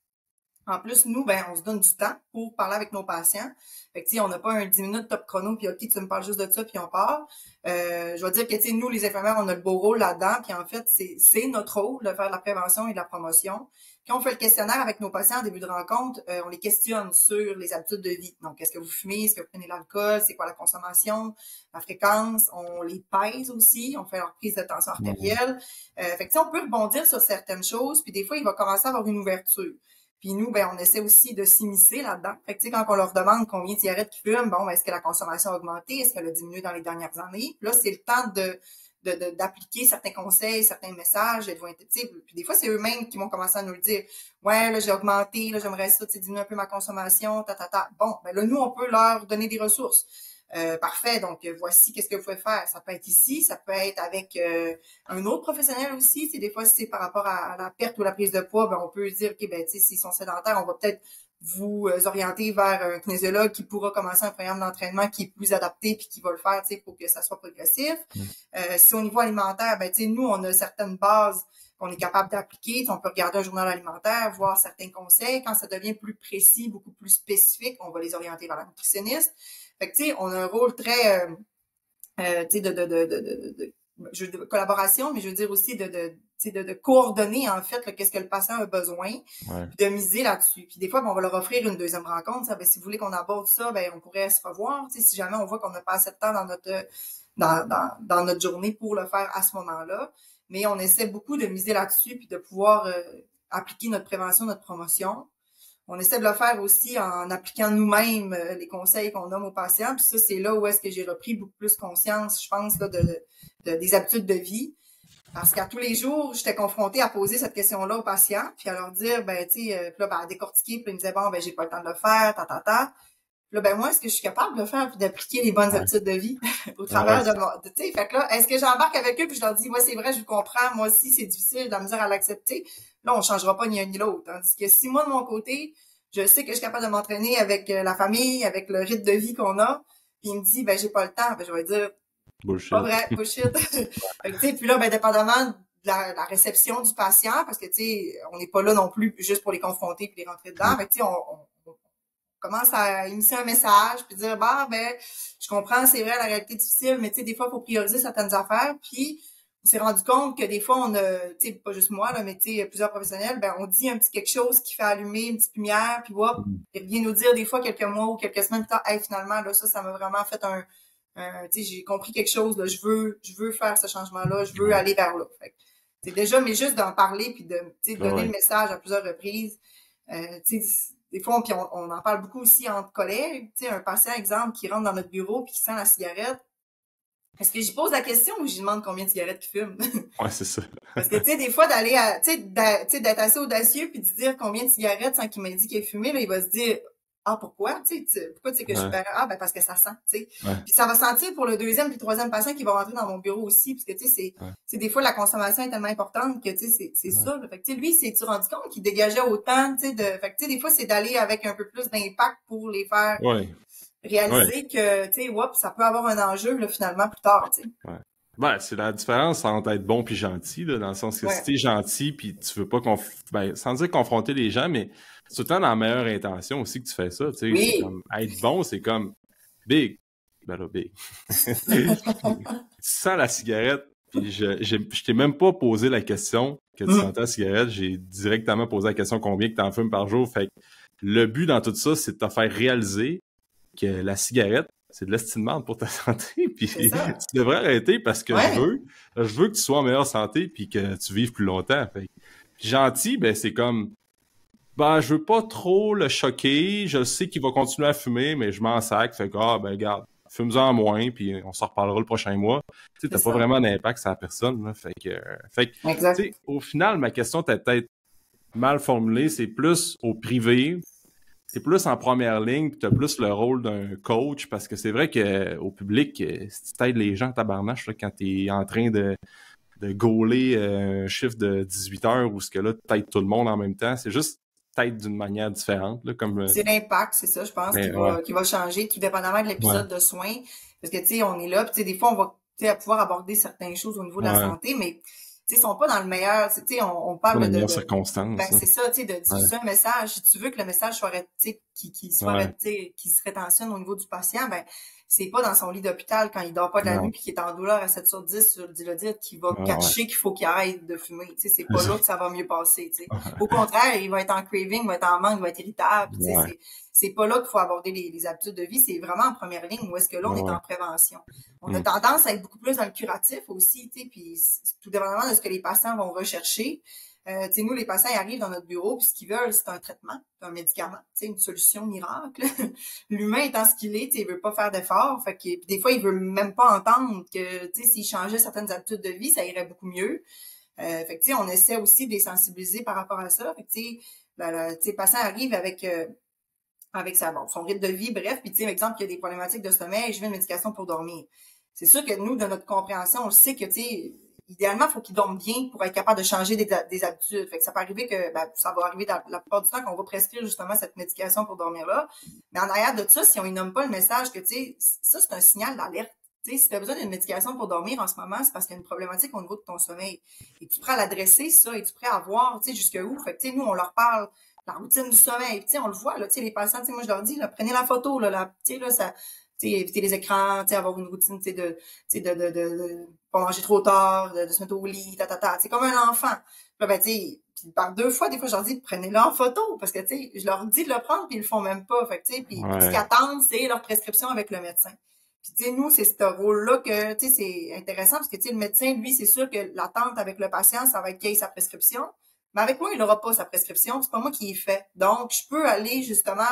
En plus, nous, ben, on se donne du temps pour parler avec nos patients. Fait que, on n'a pas un 10 minutes top chrono, puis OK, tu me parles juste de ça, puis on part. Je vais dire que, nous, les infirmières, on a le beau rôle là-dedans, puis en fait, c'est notre rôle de faire de la prévention et de la promotion. Quand on fait le questionnaire avec nos patients en début de rencontre, on les questionne sur les habitudes de vie. Donc, est-ce que vous fumez? Est-ce que vous prenez de l'alcool? C'est quoi la consommation? La fréquence? On les pèse aussi. On fait leur prise de tension artérielle. Fait que, on peut rebondir sur certaines choses, puis des fois, il va commencer à avoir une ouverture. Puis nous, ben, on essaie aussi de s'immiscer là-dedans. Fait que, quand on leur demande combien de cigarettes qu'ils fument, bon, ben, est-ce que la consommation a augmenté? Est-ce qu'elle a diminué dans les dernières années? Puis là, c'est le temps d'appliquer certains conseils, certains messages, puis des fois, c'est eux-mêmes qui vont commencer à nous le dire. Ouais, là, j'ai augmenté, là, j'aimerais ça, diminuer un peu ma consommation, Bon, ben là, nous, on peut leur donner des ressources. Parfait, donc voici qu'est-ce que vous pouvez faire. Ça peut être ici, ça peut être avec un autre professionnel aussi. Des fois, si c'est par rapport à la perte ou la prise de poids, ben on peut dire, OK, ben s'ils sont sédentaires, on va peut-être vous orienter vers un kinésiologue qui pourra commencer un programme d'entraînement qui est plus adapté puis qui va le faire pour que ça soit progressif. Si au niveau alimentaire, ben nous, on a certaines bases qu'on est capable d'appliquer. On peut regarder un journal alimentaire, voir certains conseils. Quand ça devient plus précis, beaucoup plus spécifique, on va les orienter vers la nutritionniste. Fait que, on a un rôle très, de collaboration, mais je veux dire aussi de coordonner, en fait, qu'est-ce que le patient a besoin, de miser là-dessus. Puis des fois, ben, on va leur offrir une deuxième rencontre. Ça, ben, si vous voulez qu'on aborde ça, ben, on pourrait se revoir. Si jamais on voit qu'on n'a pas assez de temps dans notre journée pour le faire à ce moment-là. Mais on essaie beaucoup de miser là-dessus puis de pouvoir appliquer notre prévention, notre promotion. On essaie de le faire aussi en appliquant nous-mêmes les conseils qu'on donne aux patients. Puis ça, c'est là où est-ce que j'ai repris beaucoup plus conscience, je pense, là, des habitudes de vie. Parce qu'à tous les jours, j'étais confrontée à poser cette question-là aux patients, puis à leur dire, ben, tu sais, là, ben, à décortiquer, puis ils me disaient, bon, ben, j'ai pas le temps de le faire, Là, ben, moi, est-ce que je suis capable de le faire puis d'appliquer les bonnes habitudes de vie au travers de mon, tu sais, fait que là, est-ce que j'embarque avec eux puis je leur dis, ouais, c'est vrai, je vous comprends, moi aussi, c'est difficile, de la misère à l'accepter. Là, on changera pas ni un ni l'autre. Tandis que si moi, de mon côté, je sais que je suis capable de m'entraîner avec la famille, avec le rythme de vie qu'on a, puis il me dit, ben, j'ai pas le temps, ben, je vais dire, bullshit. Pas vrai, bullshit. Fait que, tu sais, puis là, ben, dépendamment de la réception du patient, parce que, tu sais, on n'est pas là non plus juste pour les confronter puis les rentrer dedans, mais tu sais, on commence à initier un message puis dire, bah, ben, je comprends, c'est vrai, la réalité est difficile, mais tu sais, des fois, il faut prioriser certaines affaires, puis on s'est rendu compte que des fois, on a, tu sais, pas juste moi, là, mais tu sais, plusieurs professionnels, ben, on dit un petit quelque chose qui fait allumer une petite lumière, puis hop, il vient nous dire des fois quelques mois ou quelques semaines plus tard, hey, finalement, là, ça m'a vraiment fait tu sais, j'ai compris quelque chose, là, je veux faire ce changement-là, je veux aller vers là. Fait que, c'est déjà, mais juste d'en parler puis de, tu sais, donner le message à plusieurs reprises. Tu sais, des fois, puis on en parle beaucoup aussi entre collègues. Tu sais, un patient, exemple, qui rentre dans notre bureau puis qui sent la cigarette. Est-ce que j'y pose la question ou j'y demande combien de cigarettes il fume? Ouais, c'est ça. Parce que, tu sais, des fois, d'aller à, tu sais, d'être assez audacieux puis de dire combien de cigarettes sans qu'il m'ait dit qu'il a fumé, là, il va se dire, ah, pourquoi? Tu sais, pourquoi tu sais que je suis pareil? Ah, ben, parce que ça sent, tu sais. Puis ça va sentir pour le deuxième puis le troisième patient qui va rentrer dans mon bureau aussi, parce que, tu sais, c'est des fois, la consommation est tellement importante que, tu sais, c'est ça, là. Fait que, tu sais, lui, s'est-tu rendu compte qu'il dégageait autant, tu sais, fait que, tu sais, des fois, c'est d'aller avec un peu plus d'impact pour les faire réaliser que, tu sais, ça peut avoir un enjeu, là, finalement, plus tard, tu sais. Ben, c'est la différence entre être bon puis gentil, là, dans le sens que si t'es gentil puis tu veux pas sans dire confronter les gens, mais c'est tout le temps dans la meilleure intention aussi que tu fais ça, tu sais. Comme, être bon, c'est comme big. Ben là, big. Tu sens la cigarette, puis je t'ai même pas posé la question que tu sentais la cigarette, j'ai directement posé la question combien que t'en fumes par jour. Fait que le but dans tout ça, c'est de te faire réaliser que la cigarette, c'est de l'estimement pour ta santé, puis tu devrais arrêter parce que je veux que tu sois en meilleure santé puis que tu vives plus longtemps. Fait. Gentil, ben c'est comme, ben je veux pas trop le choquer, je sais qu'il va continuer à fumer, mais je m'en sac, fait que ben regarde, fume-en moins puis on s'en reparlera le prochain mois. Tu sais, t'as pas vraiment d'impact sur la personne, là, fait que tu sais, au final, ma question t'es peut-être mal formulée, c'est plus au privé. C'est plus en première ligne, puis t'as plus le rôle d'un coach, parce que c'est vrai que au public, si tu t'aides les gens tabarnache, là, quand t'es en train de gauler un chiffre de 18 heures ou ce que là, t'aides tout le monde en même temps, c'est juste peut-être d'une manière différente. Là, comme, c'est l'impact, c'est ça, je pense, qui va changer, tout dépendamment de l'épisode de soins. Parce que, tu sais, on est là, puis tu sais, des fois, on va pouvoir aborder certaines choses au niveau de la santé, mais ils sont pas dans le meilleur, tu sais, on parle Pas dans les meilleures circonstances. Ben, c'est ça, tu sais, de diffuser un message. Si tu veux que le message soit, qui se rétentionne au niveau du patient, ben, c'est pas dans son lit d'hôpital quand il dort pas de la nuit puis qu'il est en douleur à 7 sur 10 sur le Dilodit qu'il va catcher qu'il faut qu'il arrête de fumer. Tu sais, c'est pas là que ça va mieux passer, tu sais. Au contraire, il va être en craving, il va être en manque, il va être irritable, tu sais, c'est pas là qu'il faut aborder les habitudes de vie, c'est vraiment en première ligne où est-ce que là, on est en prévention. On a tendance à être beaucoup plus dans le curatif aussi, tu sais, puis tout dépendamment de ce que les patients vont rechercher. Tu sais, nous, les patients, ils arrivent dans notre bureau, puis ce qu'ils veulent, c'est un traitement, un médicament, tu sais, une solution miracle. L'humain étant ce qu'il est, tu sais, il veut pas faire d'efforts, fait que des fois, il veut même pas entendre que, tu sais, s'il changeait certaines habitudes de vie, ça irait beaucoup mieux. Fait que, tu sais, on essaie aussi de les sensibiliser par rapport à ça. Fait que, tu sais, le patient arrive avec son rythme de vie, bref, puis tu sais, par exemple, qu'il y a des problématiques de sommeil, je veux une médication pour dormir. C'est sûr que nous, de notre compréhension, on sait que, tu sais, idéalement, il faut qu'il dorme bien pour être capable de changer des habitudes. Fait que ça peut arriver que, ça va arriver la plupart du temps qu'on va prescrire justement cette médication pour dormir là. Mais en arrière de ça, si on ne nomme pas le message que, tu sais, ça, c'est un signal d'alerte. Tu sais, si tu as besoin d'une médication pour dormir en ce moment, c'est parce qu'il y a une problématique au niveau de ton sommeil. Et tu es prêt à l'adresser, ça, et tu es prêt à voir, tu sais, jusqu'où. Fait que, tu sais, nous, on leur parle la routine du sommeil. Tu sais, on le voit, là, tu sais, les patients, tu sais, moi, je leur dis, là, prenez la photo, là, tu sais, là, ça, tu sais, éviter les écrans, tu sais, avoir une routine, tu sais, de pas manger trop tard, de se mettre au lit, c'est comme un enfant. Là, ben, tu sais, puis par 2 fois, des fois, je leur dis, prenez-le en photo, parce que, tu sais, je leur dis de le prendre, puis ils le font même pas. Fait que, tu sais, puis ce qu'ils attendent, c'est leur prescription avec le médecin. Puis, tu sais, nous, c'est ce rôle-là que, tu sais, c'est intéressant, parce que, tu sais, le médecin, lui, c'est sûr que l'attente avec le patient, ça va être qu'il ait sa prescription. Mais avec moi, il n'aura pas sa prescription. C'est pas moi qui y fait. Donc, je peux aller justement,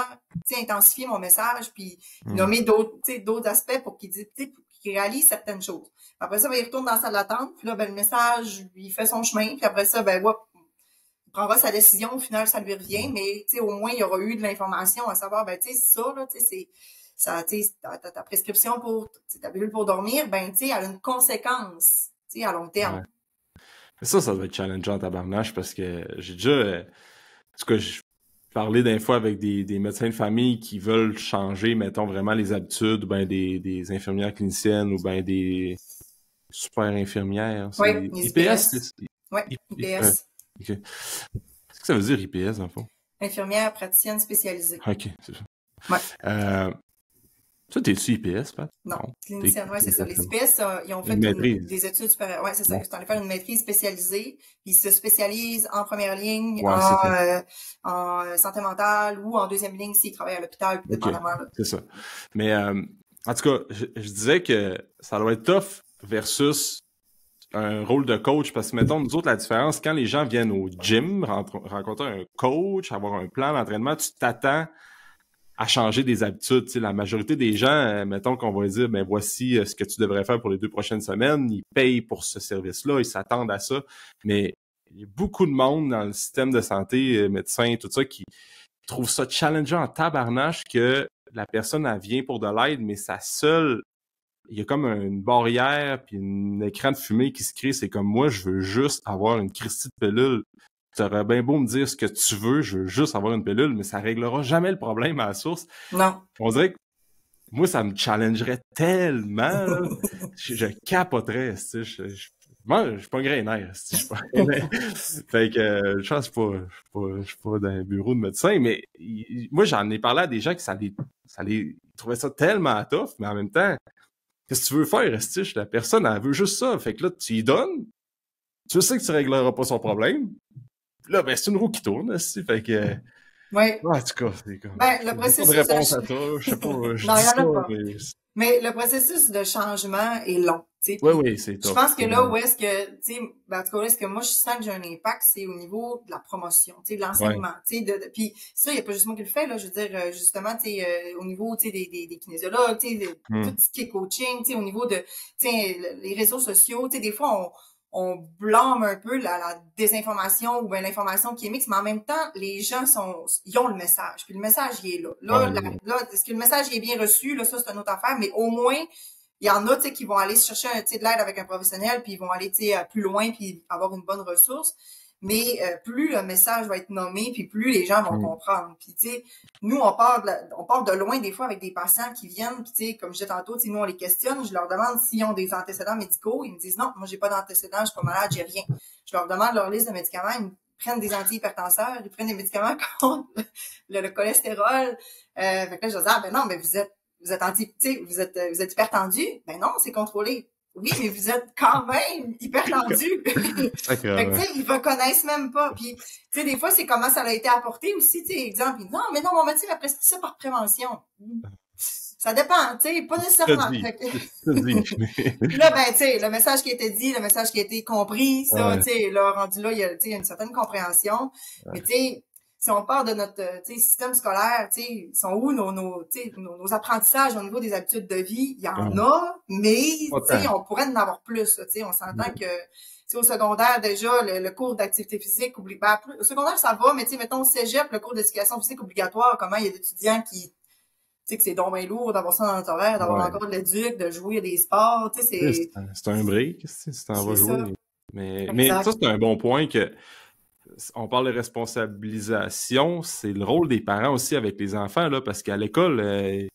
tu sais, intensifier mon message puis nommer d'autres aspects pour qu'il dise, tu sais, pour qu'il réalise certaines choses. Après ça, ben, il retourne dans la salle d'attente. Puis là, ben, le message, il fait son chemin. Puis après ça, ben, il prendra sa décision. Au final, ça lui revient. Mais, tu sais, au moins, il y aura eu de l'information à savoir, ben, tu sais, ça, là, tu sais, c'est, ça, tu sais, ta prescription pour, ta pilule pour dormir, ben, tu sais, elle a une conséquence, tu sais, à long terme. Ouais. Ça doit être challengeant en tabarnache parce que j'ai déjà, en tout cas, je parlais d'un fois avec des médecins de famille qui veulent changer, mettons, vraiment les habitudes, ou ben des infirmières cliniciennes, ou ben des super infirmières. Oui, les IPS. Oui, IPS. OK. Qu'est-ce que ça veut dire IPS, en fond? Infirmière praticienne spécialisée. OK, c'est ça. Ouais. Ça, t'es-tu IPS, Pat? Non, clinicienne, oui, c'est ça. Les IPS, ils ont fait des études supérieures. Oui, c'est ça. Ils sont allés faire une maîtrise spécialisée. Ils se spécialisent en première ligne, en santé mentale ou en deuxième ligne s'ils travaillent à l'hôpital, dépendamment. C'est ça. Mais, en tout cas, je disais que ça doit être tough versus un rôle de coach, parce que, mettons, nous autres, la différence, quand les gens viennent au gym, rencontrer un coach, avoir un plan d'entraînement, tu t'attends à changer des habitudes. Tu sais, la majorité des gens, mettons qu'on va dire, ben voici ce que tu devrais faire pour les 2 prochaines semaines, ils payent pour ce service-là, ils s'attendent à ça. Mais il y a beaucoup de monde dans le système de santé, médecins, tout ça, qui trouvent ça challengeant en tabarnache que la personne, elle vient pour de l'aide, mais il y a comme une barrière puis un écran de fumée qui se crée. C'est comme, moi, je veux juste avoir une Christie de pilule. Tu aurais bien beau me dire ce que tu veux, je veux juste avoir une pilule, mais ça réglera jamais le problème à la source. Non. On dirait que moi, ça me challengerait tellement. je capoterais. Je suis pas un grainaire. Fait que je pense que je suis pas dans un bureau de médecin, mais moi, j'en ai parlé à des gens qui ça les trouvaient ça tellement tough, mais en même temps, qu'est-ce que tu veux faire, Estiche? La personne, elle veut juste ça. Fait que là, tu y donnes. Tu sais que tu régleras pas son problème. Puis là, ben, c'est une roue qui tourne, aussi. Fait que. Oui. En tout cas, c'est comme. Le processus. Pas de réponse à ça. Je sais pas. Je non, dis ça, pas. Mais le processus de changement est long. Oui, c'est top. Je pense que là où est-ce que, tu sais, en tout cas, où est-ce que moi, je sens que j'ai un impact, c'est au niveau de la promotion, tu sais, de l'enseignement, tu sais, puis ça, il n'y a pas juste moi qui le fais, là, je veux dire, justement, tu sais, au niveau, tu sais, des kinésiologues, tu sais, tout ce qui est coaching, tu sais, au niveau de, tu sais, les réseaux sociaux, tu sais, des fois, on blâme un peu la désinformation ou bien l'information qui est mixte, mais en même temps, les gens ils ont le message, puis le message, il est là. Là, est-ce que le message il est bien reçu, là, ça, c'est une autre affaire, mais au moins, il y en a, tu sais, qui vont aller chercher de l'aide avec un professionnel, puis ils vont aller, tu sais, plus loin, puis avoir une bonne ressource. mais plus le message va être nommé, puis plus les gens vont comprendre. Puis tu sais, nous on part de loin des fois avec des patients qui viennent, puis tu sais, comme je disais tantôt, nous on les questionne, je leur demande s'ils ont des antécédents médicaux, ils me disent non, moi j'ai pas d'antécédents, je suis pas malade, j'ai rien. Je leur demande leur liste de médicaments, ils prennent des antihypertenseurs, ils prennent des médicaments contre le cholestérol. Fait que là je leur dis ben non, mais vous êtes vous êtes hypertendu, ben non, c'est contrôlé. Oui, mais vous êtes quand même hyper tendu. Fait que, tu sais, ils reconnaissent même pas. Puis, tu sais, des fois, c'est comment ça a été apporté aussi, tu sais, exemple, non, mais non, mon médecin m'a prescrit ça par prévention. Ça dépend, tu sais, pas nécessairement. Puis là, ben, tu sais, le message qui a été dit, le message qui a été compris, ça, tu sais, là, rendu là, il y a une certaine compréhension. Mais, tu sais, si on part de notre système scolaire, sont où nos apprentissages au niveau des habitudes de vie? Il y en a, mais on pourrait en avoir plus. On s'entend que au secondaire, déjà, le cours d'activité physique obligatoire. Au secondaire, ça va, mais mettons au cégep, le cours d'éducation physique obligatoire, comment il y a d'étudiants qui que c'est donc bien lourd d'avoir ça dans notre horaire, d'avoir encore de l'éduc, de jouer à des sports. C'est un break, si t'en vas jouer. Mais ça, c'est un bon point que on parle de responsabilisation, c'est le rôle des parents aussi avec les enfants, là, parce qu'à l'école,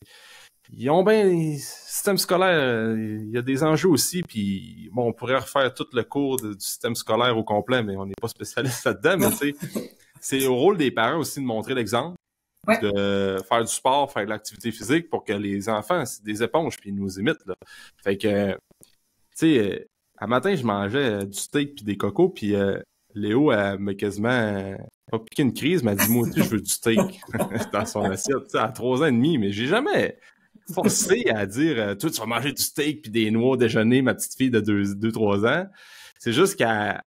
ils ont bien le système scolaire, il y a des enjeux aussi, puis bon, on pourrait refaire tout le cours du système scolaire au complet, mais on n'est pas spécialiste là-dedans, mais tu sais, c'est au rôle des parents aussi de montrer l'exemple, de faire du sport, faire de l'activité physique pour que les enfants, c'est des éponges, puis ils nous imitent, là. Fait que, tu sais, à matin, je mangeais du steak puis des cocos, puis Léo, elle m'a quasiment pas piqué une crise, m'a dit, moi aussi, je veux du steak dans son assiette, tu sais, à 3 ans et demi, mais j'ai jamais forcé à dire, toi, tu vas manger du steak puis des noix au déjeuner, ma petite fille de 2-3 ans. C'est juste qu'elle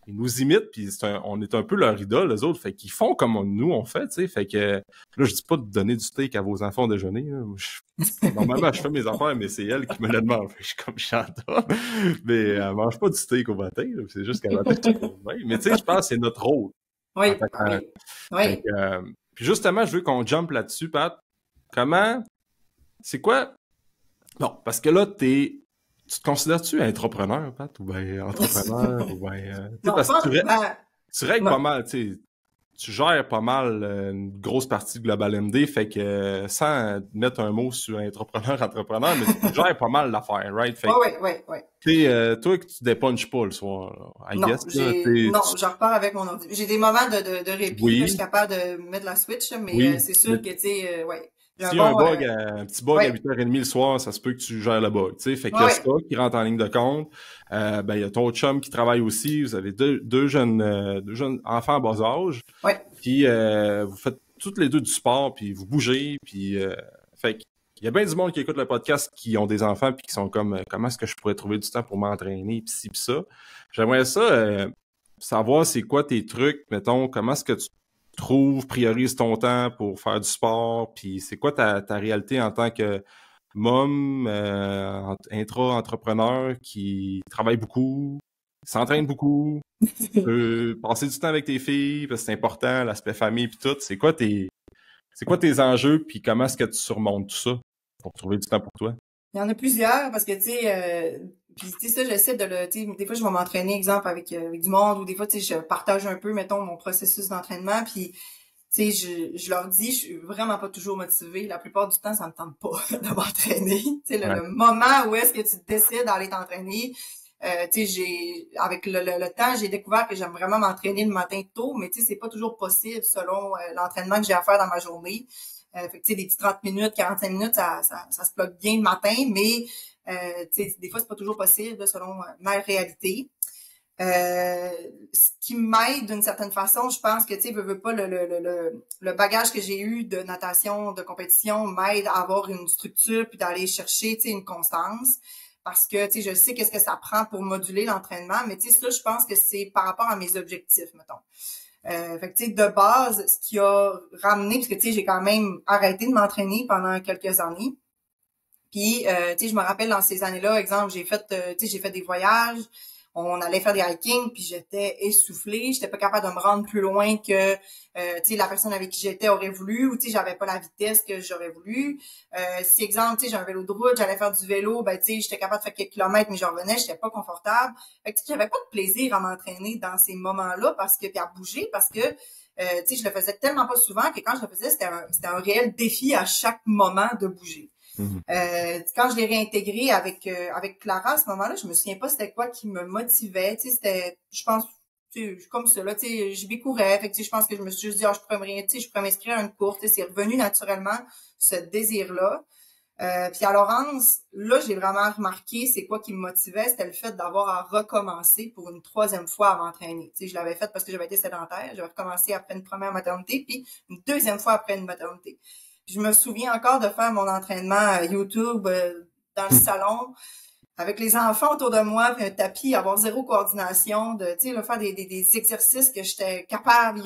nous imite, puis on est un peu leur idole, les autres, fait qu'ils font comme nous, on fait, tu sais, fait que là, je dis pas de donner du steak à vos enfants au déjeuner, normalement, je fais mes affaires, mais c'est elle qui me le demande, fait que je suis comme Chanta, mais elle mange pas du steak au matin, là, c'est juste qu'elle matin, mais tu sais, je pense que c'est notre rôle. Oui, oui. Puis justement, je veux qu'on jump là-dessus, Pat. C'est quoi? Bon, parce que là, tu te considères-tu entrepreneur, Pat, ou bien entrepreneur, ou bien... parce que tu règles pas mal, tu gères pas mal une grosse partie de Global MD, fait que sans mettre un mot sur entrepreneur, mais tu gères pas mal l'affaire, right? Oui. Toi, que tu dépunches pas le soir, I non, guess. Je repars avec mon ordi. J'ai des moments de répit, oui. là, je suis capable de mettre la switch, mais c'est sûr que, s'il y a un petit bug à 8h30 le soir, ça se peut que tu gères le bug, tu sais. Fait qu'il y a ça qui rentre en ligne de compte. Il y a ton chum qui travaille aussi. Vous avez deux jeunes enfants à bas âge. Puis vous faites toutes les deux du sport, puis vous bougez, puis fait qu'il y a bien du monde qui écoute le podcast qui ont des enfants puis qui sont comme comment est-ce que je pourrais trouver du temps pour m'entraîner, puis ci, puis ça. J'aimerais ça savoir c'est quoi tes trucs, mettons, comment est-ce que tu priorise ton temps pour faire du sport, puis c'est quoi ta réalité en tant que môme, intra-entrepreneur qui travaille beaucoup, s'entraîne beaucoup, peut passer du temps avec tes filles, parce que c'est important, l'aspect famille puis tout. C'est quoi tes enjeux, puis comment est-ce que tu surmontes tout ça pour trouver du temps pour toi? Il y en a plusieurs, parce que, puis, ça, j'essaie des fois, je vais m'entraîner, exemple, avec du monde, ou des fois, je partage un peu, mettons, mon processus d'entraînement, puis, je leur dis, je suis vraiment pas toujours motivée. La plupart du temps, ça me tente pas de m'entraîner. Le moment où est-ce que tu décides d'aller t'entraîner, avec le temps, j'ai découvert que j'aime vraiment m'entraîner le matin tôt, mais c'est pas toujours possible selon l'entraînement que j'ai à faire dans ma journée. Fait que, des petits 30 minutes, 45 minutes, ça se bloque bien le matin, mais des fois, c'est pas toujours possible selon ma réalité. Ce qui m'aide d'une certaine façon, je pense que, veux pas le bagage que j'ai eu de natation, de compétition m'aide à avoir une structure puis d'aller chercher, une constance. Parce que, je sais qu'est-ce que ça prend pour moduler l'entraînement, mais ça, je pense que c'est par rapport à mes objectifs, mettons. Fait que, de base, ce qui a ramené, parce que, j'ai quand même arrêté de m'entraîner pendant quelques années. Puis, je me rappelle dans ces années-là, exemple, j'ai fait des voyages. on allait faire des hiking, puis j'étais essoufflée, j'étais pas capable de me rendre plus loin que tu sais, la personne avec qui j'étais aurait voulu, ou tu sais, j'avais pas la vitesse que j'aurais voulu. Si exemple, tu sais, j'ai un vélo de route, j'allais faire du vélo, ben tu sais, j'étais capable de faire quelques kilomètres, mais je revenais, j'étais pas confortable. Fait que tu sais, j'avais pas de plaisir à m'entraîner dans ces moments-là parce que puis à bouger parce que tu sais, je le faisais tellement pas souvent que quand je le faisais, c'était un réel défi à chaque moment de bouger. Quand je l'ai réintégré avec Clara à ce moment-là, je me souviens pas c'était quoi qui me motivait, tu sais, c'était je pense tu sais, comme ça là, tu sais, je courais, fait que tu sais, je pense que je me suis juste dit je pourrais m'inscrire à une course, tu sais, c'est revenu naturellement ce désir-là. Puis à Laurence, là, j'ai vraiment remarqué c'est quoi qui me motivait, c'était le fait d'avoir à recommencer pour une troisième fois à m'entraîner. Tu sais, je l'avais fait parce que j'avais été sédentaire, j'avais recommencé après une première maternité, puis une deuxième fois après une maternité. Je me souviens encore de faire mon entraînement YouTube dans le salon avec les enfants autour de moi, puis un tapis, avoir zéro coordination, de tu sais, faire des exercices que j'étais capable il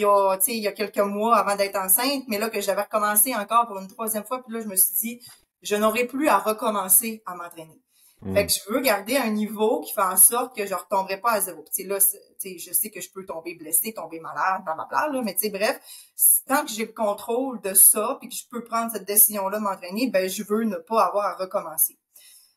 y a quelques mois avant d'être enceinte, mais là que j'avais recommencé encore pour une troisième fois, puis là je me suis dit je n'aurai plus à recommencer à m'entraîner. Fait que je veux garder un niveau qui fait en sorte que je retomberai pas à zéro. Tu sais là, tu sais, je sais que je peux tomber blessée, tomber malade, blablabla là, mais tu sais bref, tant que j'ai le contrôle de ça, puis que je peux prendre cette décision-là de m'entraîner, ben je veux ne pas avoir à recommencer.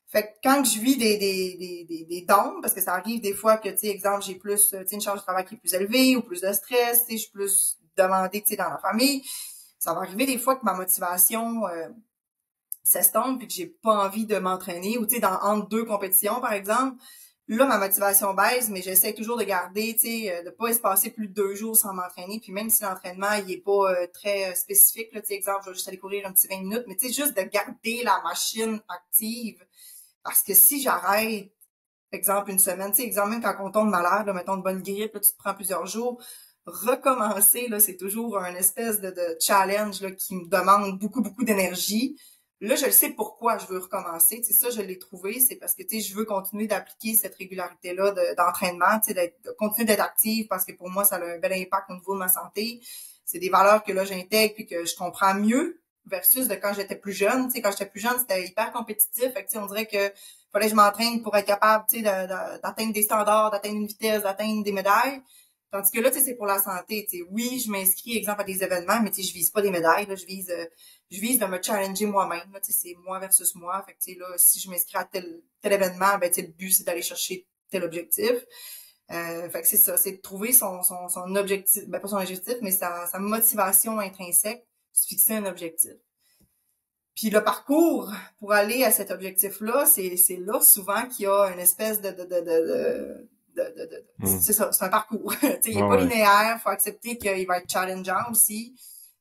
Fait que quand je vis des dons, parce que ça arrive des fois que, tu sais, exemple, j'ai plus, tu sais, une charge de travail qui est plus élevée ou plus de stress, tu sais, je suis plus demandée, tu sais, dans la famille. Ça va arriver des fois que ma motivation s'estompe puis que j'ai pas envie de m'entraîner ou, tu sais, entre deux compétitions, par exemple. Là, ma motivation baisse, mais j'essaie toujours de garder, tu sais, de pas espacer plus de 2 jours sans m'entraîner. Puis même si l'entraînement, il est pas très spécifique, là, tu sais, exemple, je vais juste aller courir un petit 20 minutes, mais tu sais, juste de garder la machine active. Parce que si j'arrête, exemple, une semaine, tu sais, exemple, même quand on tombe malade, là, mettons une bonne grippe, là, tu te prends plusieurs jours, recommencer, là, c'est toujours un espèce de challenge, là, qui me demande beaucoup, beaucoup d'énergie. Là, je le sais pourquoi je veux recommencer. Tu sais, ça, je l'ai trouvé, c'est parce que, tu sais, je veux continuer d'appliquer cette régularité-là d'entraînement, tu sais, de continuer d'être active parce que pour moi, ça a un bel impact au niveau de ma santé. C'est des valeurs que là, j'intègre puis que je comprends mieux versus de quand j'étais plus jeune. Tu sais, quand j'étais plus jeune, c'était hyper compétitif. Fait que, tu sais, on dirait que fallait que je m'entraîne pour être capable, tu sais, d'atteindre des standards, d'atteindre une vitesse, d'atteindre des médailles. Tandis que là, tu sais, c'est pour la santé. Tu sais, oui, je m'inscris, exemple, à des événements, mais tu sais, je vise pas des médailles. Là, je vise de me challenger moi-même. Là, tu sais, c'est moi versus moi. Fait que, tu sais, là, si je m'inscris à tel événement, ben, tu sais, le but, c'est d'aller chercher tel objectif. Fait que c'est ça, c'est de trouver son objectif, ben pas son objectif, mais sa motivation intrinsèque, se fixer un objectif. Puis le parcours pour aller à cet objectif-là, c'est là souvent qu'il y a une espèce c'est ça, c'est un parcours. Il est pas linéaire, faut accepter qu'il va être challengeant aussi.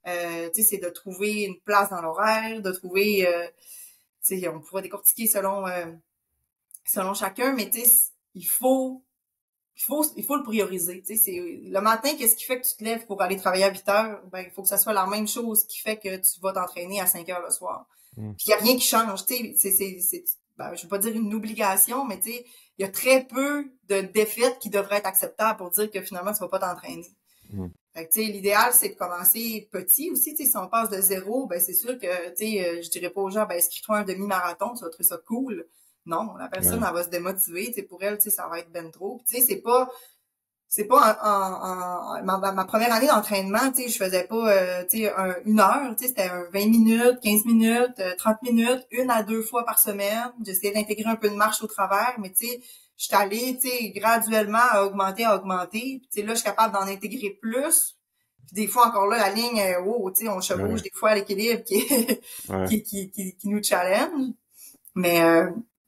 C'est de trouver une place dans l'horaire, de trouver on pourrait décortiquer selon chacun, mais il faut le prioriser. C'est le matin, qu'est-ce qui fait que tu te lèves pour aller travailler à 8 heures? Ben, il faut que ça soit la même chose qui fait que tu vas t'entraîner à 5 heures le soir. Puis il n'y a rien qui change. Ben, je veux pas dire une obligation, mais il y a très peu de défaites qui devraient être acceptables pour dire que finalement, tu vas pas t'entraîner. Fait que, l'idéal, c'est de commencer petit aussi. Si on passe de 0, ben c'est sûr que je dirais pas aux gens, ben inscris-toi un demi-marathon, tu vas trouver ça cool. Non, la personne, elle va se démotiver. Pour elle, ça va être ben trop. C'est pas ma première année d'entraînement, je faisais pas une heure, c'était 20 minutes, 15 minutes, 30 minutes, 1 à 2 fois par semaine. J'essayais d'intégrer un peu de marche au travers, mais je suis allée graduellement à augmenter. Puis, là, je suis capable d'en intégrer plus. Puis des fois encore là, la ligne, on chevauche des fois à l'équilibre qui nous challenge. Mais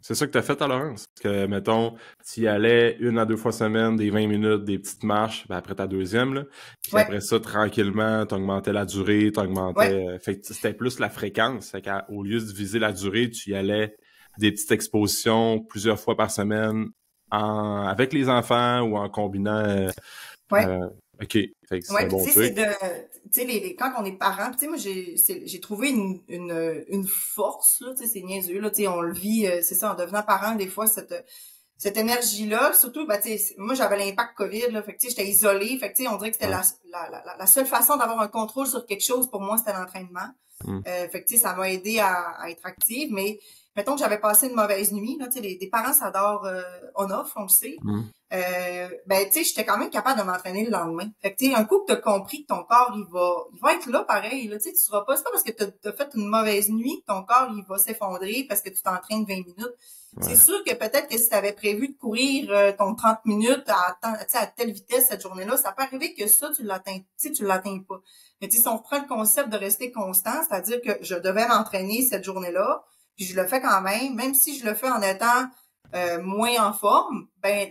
c'est ça que tu as fait à Laurence? Parce que, mettons, tu y allais 1 à 2 fois semaine, des 20 minutes, des petites marches, ben après ta deuxième, là. Puis après ça, tranquillement, t'augmentais la durée, fait que c'était plus la fréquence. Fait qu'au lieu de viser la durée, tu y allais des petites expositions plusieurs fois par semaine avec les enfants ou en combinant... OK. Fait que c'est un bon truc. Quand on est parent, moi j'ai trouvé une force là, c'est niaiseux là, on le vit, c'est ça en devenant parent des fois cette énergie-là, surtout moi j'avais l'impact Covid là, fait que j'étais isolée, fait que on dirait que c'était la seule façon d'avoir un contrôle sur quelque chose pour moi, c'était l'entraînement. Fait que ça m'a aidé à être active, mais mettons que j'avais passé une mauvaise nuit, là, tu sais, les parents s'adorent on-off, on le sait. Ben, tu sais, j'étais quand même capable de m'entraîner le lendemain. Fait que, tu sais, un coup que t'as compris que ton corps, il va être là pareil, là, tu sais, tu seras pas, c'est pas parce que t'as fait une mauvaise nuit que ton corps, il va s'effondrer parce que tu t'entraînes 20 minutes. Ouais. C'est sûr que peut-être que si tu avais prévu de courir ton 30 minutes à telle vitesse cette journée-là, ça peut arriver que ça, tu l'atteins pas. Mais tu sais, si on reprend le concept de rester constant, c'est-à-dire que je devais m'entraîner cette journée-là, puis je le fais quand même si je le fais en étant moins en forme, ben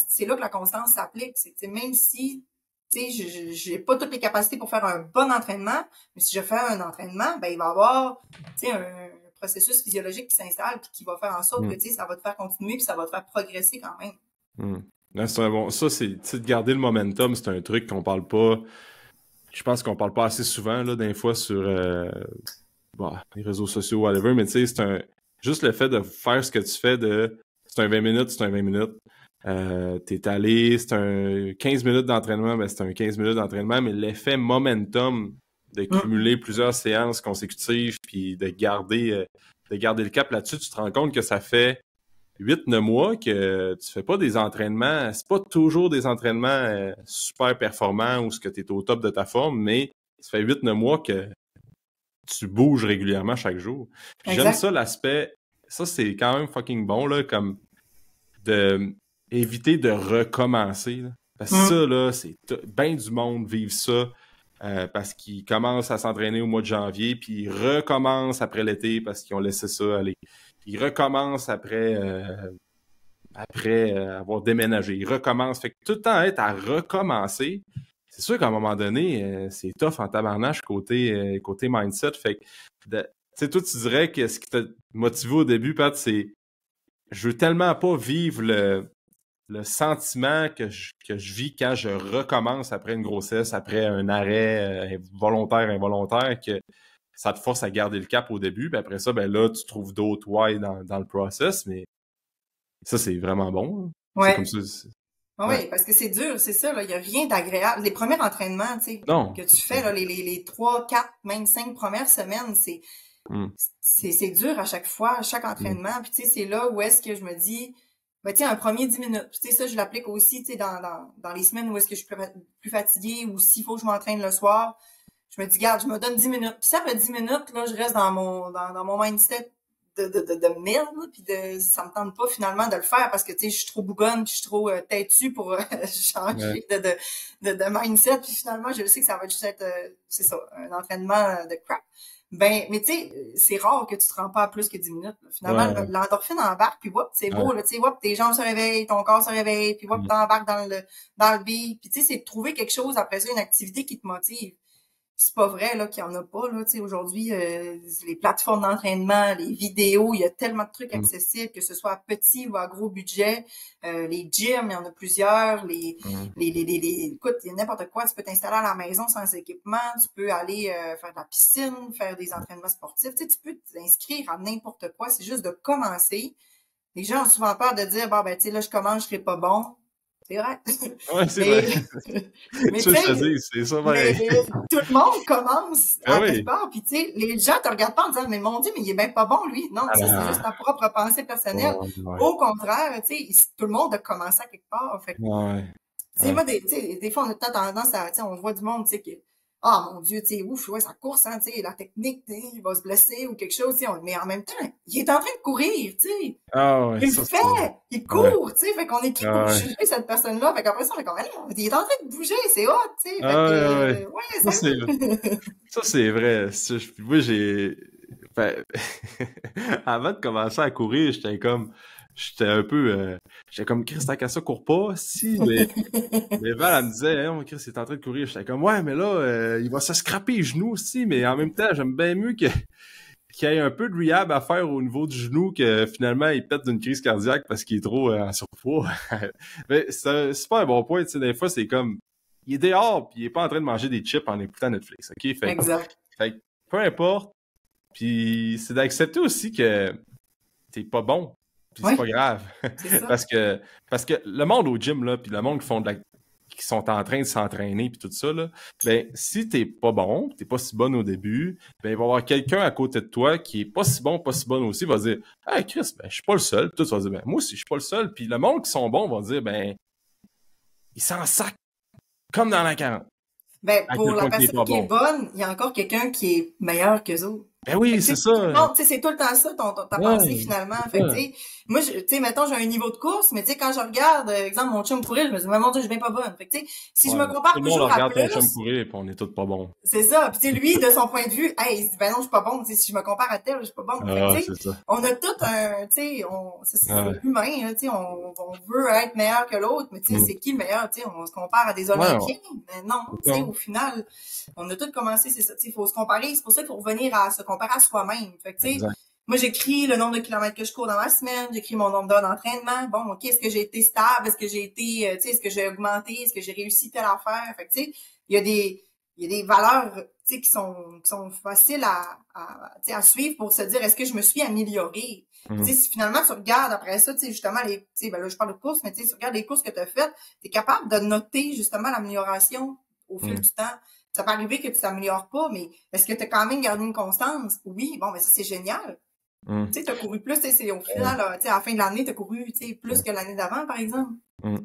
c'est là que la constance s'applique. C'est même si j'ai pas toutes les capacités pour faire un bon entraînement, mais si je fais un entraînement, ben il va y avoir un processus physiologique qui s'installe puis qui va faire en sorte que ça va te faire continuer puis ça va te faire progresser quand même. Là, c'est ça, c'est de garder le momentum, c'est un truc qu'on parle pas. Je pense qu'on parle pas assez souvent là, des fois sur les réseaux sociaux, whatever, mais tu sais, juste le fait de faire ce que tu fais c'est un 20 minutes, c'est un 20 minutes. T'es allé, c'est un 15 minutes d'entraînement, ben c'est un 15 minutes d'entraînement, mais l'effet momentum de cumuler plusieurs séances consécutives puis de garder le cap là-dessus, tu te rends compte que ça fait 8-9 mois que tu fais pas des entraînements, c'est pas toujours des entraînements super performants ou ce que tu es au top de ta forme, mais ça fait 8-9 mois que tu bouges régulièrement chaque jour. Puis j'aime ça, l'aspect, ça c'est quand même fucking bon, là, comme de éviter de recommencer. Là. Parce que ça, là, c'est bien du monde vivent ça parce qu'ils commencent à s'entraîner au mois de janvier, puis ils recommencent après l'été parce qu'ils ont laissé ça aller. Ils recommencent après avoir déménagé. Ils recommencent. Fait que tout le temps être à recommencer, c'est sûr qu'à un moment donné, c'est tough en tabarnache côté mindset. Fait que, tu sais, toi, tu dirais que ce qui t'a motivé au début, Pat, c'est je veux tellement pas vivre le sentiment que je vis quand je recommence après une grossesse, après un arrêt volontaire, involontaire, que ça te force à garder le cap au début. Puis après ça, ben là, tu trouves d'autres why dans le process, mais ça, c'est vraiment bon. Hein. Ouais. C'est comme ça. Oui, parce que c'est dur, c'est ça, là. Il n'y a rien d'agréable. Les premiers entraînements, tu sais, que tu fais, là, les 3, 4, même 5 premières semaines, c'est dur à chaque fois, à chaque entraînement. Puis tu sais, c'est là où est-ce que je me dis, ben tiens, un premier 10 minutes. Puis tu sais, ça, je l'applique aussi, tu sais, dans les semaines où est-ce que je suis plus fatiguée ou s'il faut que je m'entraîne le soir. Je me dis, garde, je me donne 10 minutes. Puis ça, après 10 minutes, là, je reste dans mon mindset de merde, puis ça me tente pas finalement de le faire parce que, tu sais, je suis trop bougonne, puis je suis trop têtue pour changer de mindset. Puis finalement, je sais que ça va juste être, c'est ça, un entraînement de crap. Ben, mais tu sais, c'est rare que tu te rends pas à plus que 10 minutes. Là. Finalement, l'endorphine embarque, puis whoop, c'est beau, là, tu sais, whoop, tes jambes se réveillent, ton corps se réveille, puis whoop, t'embarques dans le beat. Puis tu sais, c'est de trouver quelque chose après ça, une activité qui te motive. C'est pas vrai là qu'il y en a pas là, tu sais, aujourd'hui les plateformes d'entraînement, les vidéos, il y a tellement de trucs accessibles, que ce soit à petit ou à gros budget. Les gyms, il y en a plusieurs, écoute, il y a n'importe quoi, tu peux t'installer à la maison sans équipement, tu peux aller faire de la piscine, faire des entraînements sportifs, tu sais, tu peux t'inscrire à n'importe quoi, c'est juste de commencer. Les gens ont souvent peur de dire bon ben tu sais là je commence, je serai pas bon. C'est vrai. Oui, c'est vrai. Mais tu sais, c'est ça, mais tout le monde commence à quelque part, puis tu sais, les gens te regardent pas en disant, mais mon Dieu, mais il est bien pas bon, lui. Non, c'est juste ta propre pensée personnelle. Au contraire, tu sais, tout le monde a commencé à quelque part. Fait que, tu sais, moi, des fois, on a peut-être tendance à, tu sais, on voit du monde, tu sais, que, ah, mon Dieu, tu sais, ouf, ouais, sa course, hein, tu sais, la technique, tu sais, il va se blesser ou quelque chose, tu sais, mais en même temps, il est en train de courir, tu sais. Ah, ouais, il le fait, il court, tu sais, fait qu'on est qui pour juger cette personne-là, fait qu'après ça, on est comme, il est en train de bouger, c'est hot, tu sais, ça, c'est vrai. Moi, avant de commencer à courir, j'étais un peu, j'étais comme, Chris, t'as qu'à ça, cours pas, si, mais Val, elle me disait, hey, Chris, il est en train de courir. J'étais comme, ouais, mais là, il va se scraper les genoux aussi, mais en même temps, j'aime bien mieux qu'il y ait un peu de rehab à faire au niveau du genou que finalement, il pète d'une crise cardiaque parce qu'il est trop en surpoids. Mais c'est pas un bon point, tu sais, des fois, c'est comme, il est dehors, puis il est pas en train de manger des chips en écoutant Netflix, OK? Exact. Fait peu importe, puis c'est d'accepter aussi que t'es pas bon. Puis c'est pas grave. C'est ça. parce que le monde au gym, là, puis le monde qui qui sont en train de s'entraîner puis tout ça, là, ben, si t'es pas bon, t'es pas si bonne au début, ben, il va y avoir quelqu'un à côté de toi qui est pas si bon aussi, va dire, hey, Chris, ben, je suis pas le seul. Puis toi, tu vas dire, ben, moi aussi, je suis pas le seul. Puis le monde qui sont bons va dire, ben, ils s'en sacent comme dans la 40. Ben, À pour quel la point t'es personne pas qui est bon. bonne, il y a encore quelqu'un qui est meilleur qu'eux autres. Ben oui, Fait que, c'est tu sais, ça. non, tu sais, c'est tout le temps ça, ta pensée, Ouais, finalement. c'est Fait que, ça. tu sais, moi, tu sais, mettons, j'ai un niveau de course, mais tu sais, quand je regarde, exemple, mon chum courir, je me dis, mais mon Dieu, je suis bien pas bonne. Fait que, tu sais, si je Ouais. me Tout compare le monde toujours à regarde ton chum plus, courir et on est tous pas bons. c'est ça. Puis tu sais, lui, de son point de vue, hey, il se dit, ben non, je suis pas bon. Tu sais, si je me compare à tel, je suis pas bon. Fait que, Ah, tu sais, c'est ça. on a tout un, tu sais, c'est Ouais. humain, hein, tu sais, on veut être meilleur que l'autre, mais tu sais, Mm. c'est qui le meilleur? Tu sais, on se compare à des Ouais, Olympiens, mais non, tu sais, non. au final, on a tout commencé, c'est ça. Tu sais, il faut se comparer. C'est pour ça qu'il faut revenir à se comparer à soi-même. Fait que, tu sais, Exact. moi, j'écris le nombre de kilomètres que je cours dans la semaine, j'écris mon nombre d'heures d'entraînement. Bon, OK, est-ce que j'ai été stable? Est-ce que j'ai été, tu sais, est-ce que j'ai augmenté? Est-ce que j'ai réussi telle affaire? Fait que, tu sais, il y a des valeurs, tu sais, qui sont faciles tu sais, à suivre pour se dire, est-ce que je me suis améliorée? Mm. Tu sais, si finalement tu regardes après ça, tu sais, justement, tu sais, ben là, je parle de courses, mais tu sais, tu regardes les courses que tu as faites, tu es capable de noter, justement, l'amélioration au fil Mm. du temps. Ça peut arriver que tu t'améliores pas, mais est-ce que tu as quand même gardé une constance? Oui, bon, mais ça, c'est génial. Mm. Tu sais, t'as couru plus, tu sais, c'est au final, tu sais, à la fin de l'année, t'as couru, tu sais, plus que l'année d'avant, par exemple. Mm.